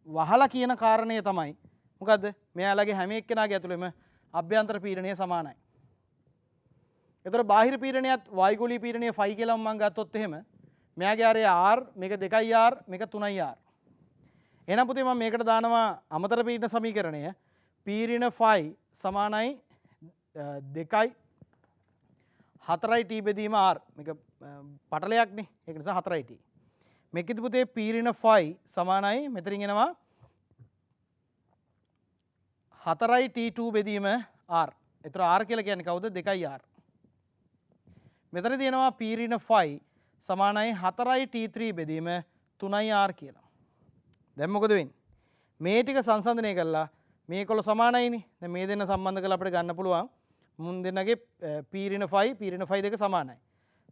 වහලා කියන කාරණය තමයි මොකද්ද? මෙයාලගේ හැම එක්කෙනාගේ ඇතුළෙම අභ්‍යන්තර පීඩනය සමානයි. ඒතර බාහිර පීඩනයත් වායුගෝලීය පීඩනය ෆයි කියලා මම ගත්තොත් එහෙම මෙයාගේ ආරය R මේක 2R මේක 3R. එහෙනම් පුතේ මම මේකට දානවා අමතර පීඩන සමීකරණය පීඩන ෆයි සමානයි 2යි 4යි T බෙදීම R මේක පටලයක්නේ ඒක නිසා 4යි T. මේකෙදි පුතේ පීඩන ෆයි සමානයි මෙතනින් එනවා 4යි T2 බෙදීම R. ඒතර R කියලා කියන්නේ කවුද? 2යි R. මෙතන තියෙනවා පීඩන ෆයි සමානයි 4යි T3 බෙදීම 3යි R කියලා. දැන් මොකද වෙන්නේ? මේ ටික සංසන්දනය කළා මේකොල්ල සමානයිනේ. දැන් මේ දෙන්න සම්බන්ධ කරලා අපිට ගන්න පුළුවන් මුන් දෙන්නගේ පීඩන ෆයි දෙක සමානයි.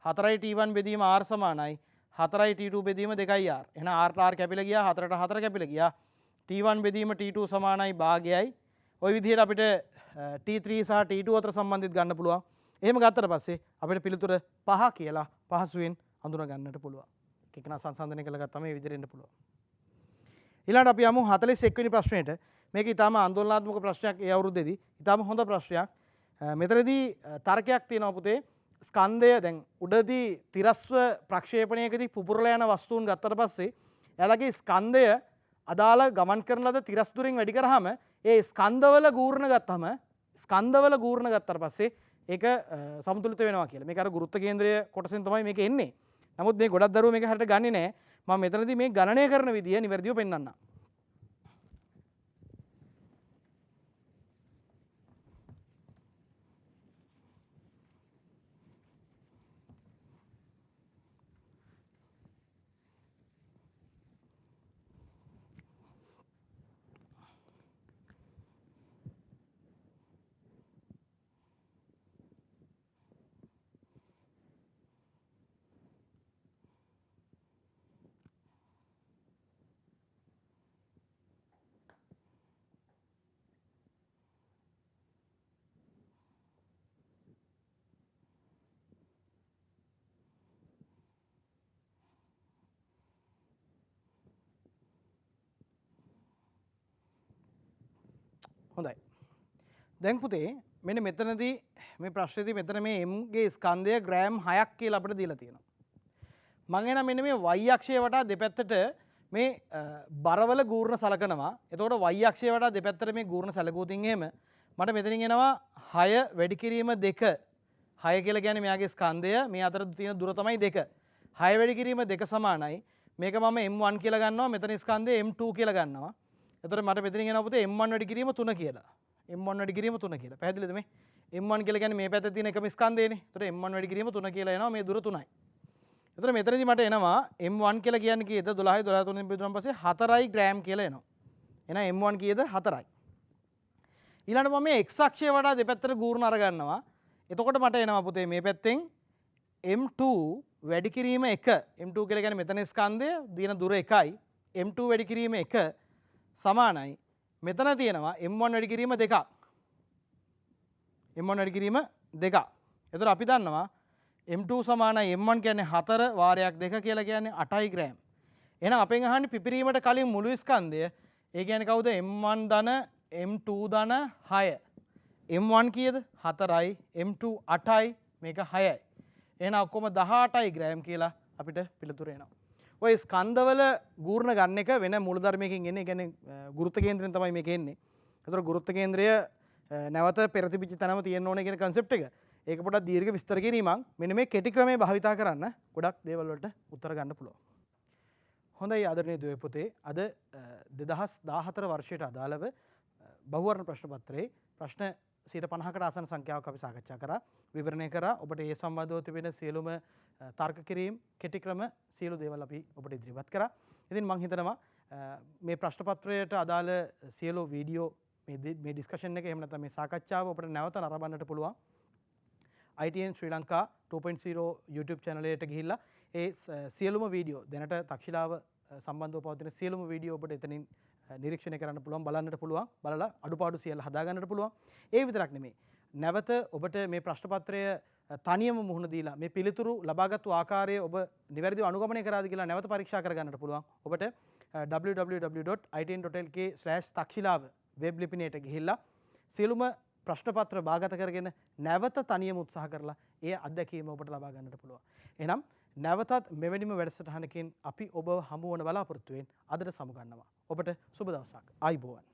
4යි T1 බෙදීම R සමානයි 4යි T2 බෙදීම 2යි R. එහෙනම් R ට R කැපිලා ගියා 4ට 4 කැපිලා ගියා. T1 බෙදීම T2 සමානයි භාගයයි. ওই විදිහට අපිට T3 සහ T2 අතර සම්බන්ධිත ගන්න පුළුවන්. එහෙම ගත්තට පස්සේ අපිට පිළිතුර 5 කියලා පහසුවෙන් අඳුන ගන්නට පුළුවන්. එකකන සංසන්දනය කළා ගත්තම මේ විදිහට එන්න පුළුවන්. ඊළඟට අපි යමු 41 වෙනි ප්‍රශ්නෙට. මේක ඊටාම ආందోලනාත්මක ප්‍රශ්නයක් ඒ අවුරුද්දේදී. ඊටාම හොඳ ප්‍රශ්නයක්. මෙතනදී තර්කයක් තියෙනවා පුතේ. ස්කන්ධය දැන් උඩදී තිරස්ව ප්‍රක්ෂේපණයකදී පුපුරලා යන වස්තුන් ගත්තට පස්සේ එයාලගේ ස්කන්ධය අදාළ ගමන් කරන ලද තිරස් දුරින් වැඩි කරාම ඒ ස්කන්ධවල ගූර්ණ ගත්තට පස්සේ ඒක සමතුලිත වෙනවා කියලා. මේක අර ගුරුත්ව කේන්ද්‍රය කොටසෙන් තමයි මේක එන්නේ. නමුත් මේ ගොඩක් දරුවෝ මේක හරියට ගන්නේ නැහැ. මම මෙතනදී මේ ගණනය කරන විදිය නිවැරදිව පෙන්වන්නම්. හොඳයි. දැන් පුතේ මෙන්න මෙතනදී මේ ප්‍රශ්නේදී මෙතන මේ m ගේ ස්කන්ධය ග්‍රෑම් 6ක් කියලා අපිට දීලා තියෙනවා. මම එන මෙන්න මේ y අක්ෂය වටා දෙපැත්තට මේ බරවල ගූර්ණ සලකනවා. එතකොට y අක්ෂය වටා දෙපැත්තට මේ ගූර්ණ සැලකුවොතින් එහෙම මට මෙතනින් එනවා 6 වැඩි කිරීම 2. 6 කියලා කියන්නේ මෙයාගේ ස්කන්ධය මේ අතර තියෙන දුර තමයි 2. 6 වැඩි කිරීම 2 සමානයි. මේක මම m1 කියලා ගන්නවා. මෙතන ස්කන්ධය m2 කියලා ගන්නවා. එතකොට මට මෙතනින් එනවා පුතේ m1 වැඩි කිරීම 3 කියලා. m1 වැඩි කිරීම 3 කියලා. පැහැදිලිද මේ? m1 කියලා කියන්නේ මේ පැත්තේ තියෙන එකම ස්කන්ධයනේ. එතකොට m1 වැඩි කිරීම 3 කියලා එනවා මේ දුර 3යි. එතකොට මෙතනදී මට එනවා m1 කියලා කියන්නේ කීයද? 12යි 12 3 බෙදුනන් පස්සේ 4යි ග්‍රෑම් කියලා එනවා. එහෙනම් m1 කීයද? 4යි. ඊළඟට මම මේ x අක්ෂය වඩා දෙපැත්තට ගූර්ණ අරගන්නවා. එතකොට මට එනවා පුතේ මේ පැත්තෙන් m2 වැඩි කිරීම 1. m2 කියලා කියන්නේ මෙතන ස්කන්ධය දින දුර 1යි. m2 වැඩි කිරීම 1 සමානයි. මෙතන තියෙනවා m1 වැඩි කිරීම 2ක්. m1 වැඩි කිරීම 2ක්. එතකොට අපි දන්නවා m2 සමානයි m1 කියන්නේ 4 වාරයක් 2 කියලා කියන්නේ 8යි ග්‍රෑම්. එහෙනම් අපෙන් අහන්නේ පිපිරීමට කලින් මුළු ස්කන්ධය. ඒ කියන්නේ කවුද? m1 ධන m2 ධන 6. m1 කීයද? 4යි m2 8යි මේක 6යි. එහෙනම් ඔක්කොම 18යි ග්‍රෑම් කියලා අපිට පිළිතුර එනවා. ඔය ස්කන්ධවල ගූර්ණ ගන්න එක වෙන මූලධර්මයකින් එන්නේ. කියන්නේ ගුරුත්ව කේන්ද්‍රයෙන් තමයි මේක එන්නේ. ඒතර ගුරුත්ව කේන්ද්‍රය නැවත පෙරතිබිච්ච තැනම තියෙන්න ඕනේ කියන concept එක. ඒක පොඩ්ඩක් දීර්ඝ විස්තර කිරීමක්. මෙන්න මේ කෙටි ක්‍රමයේ භාවිතා කරන්න ගොඩක් දේවල් වලට උත්තර ගන්න පුළුවන්. හොඳයි ආදරණීය දුවේ පුතේ, අද 2014 වර්ෂයට අදාළව බහුවර්ණ ප්‍රශ්න පත්‍රයේ ප්‍රශ්න 150කට ආසන්න සංඛ්‍යාවක් අපි සාකච්ඡා කරා. විවරණය කරා. ඔබට ඒ සම්බන්ධව තිබෙන සියලුම තර්ක කිරීම්, කෙටි ක්‍රම සියලු දේවල් අපි ඔබට ඉදිරිපත් කරා. ඉතින් මම හිතනවා මේ ප්‍රශ්න පත්‍රයට අදාළ සියලු වීඩියෝ මේ ඩිස්කෂන් එක එහෙම නැත්නම් මේ සාකච්ඡාව ඔබට නැවත නරඹන්නට පුළුවන්. ITN ශ්‍රී ලංකා 2.0 YouTube channel එකට ගිහිල්ලා ඒ සියලුම වීඩියෝ දැනට තක්ෂිලාව සම්බන්ධව පවතින සියලුම වීඩියෝ ඔබට එතනින් නිරීක්ෂණය කරන්න පුළුවන්, බලන්නට පුළුවන්, බලලා අඩුපාඩු සියල්ල හදා ගන්නට පුළුවන්. ඒ විතරක් නෙමෙයි. නැවත ඔබට මේ ප්‍රශ්න පත්‍රය තනියම මුහුණ දීලා මේ පිළිතුරු ලබාගත්තු ආකාරය ඔබ නිවැරදිව අනුගමනය කරාද කියලා නැවත පරීක්ෂා කර ගන්නට පුළුවන්. ඔබට www.itn.lk/takshilawa වෙබ් ලිපිනයට ගිහිල්ලා සියලුම ප්‍රශ්න පත්‍ර භාගත කරගෙන නැවත තනියම උත්සාහ කරලා ඒ අත්දැකීම ඔබට ලබා ගන්නට පුළුවන්. එහෙනම් නැවතත් මෙවැනිම වැඩසටහනකින් අපි ඔබ හමු වන බලාපොරොත්තු වෙමින් අදට සමුගන්නවා. ඔබට සුබ දවසක්. ආයුබෝවන්.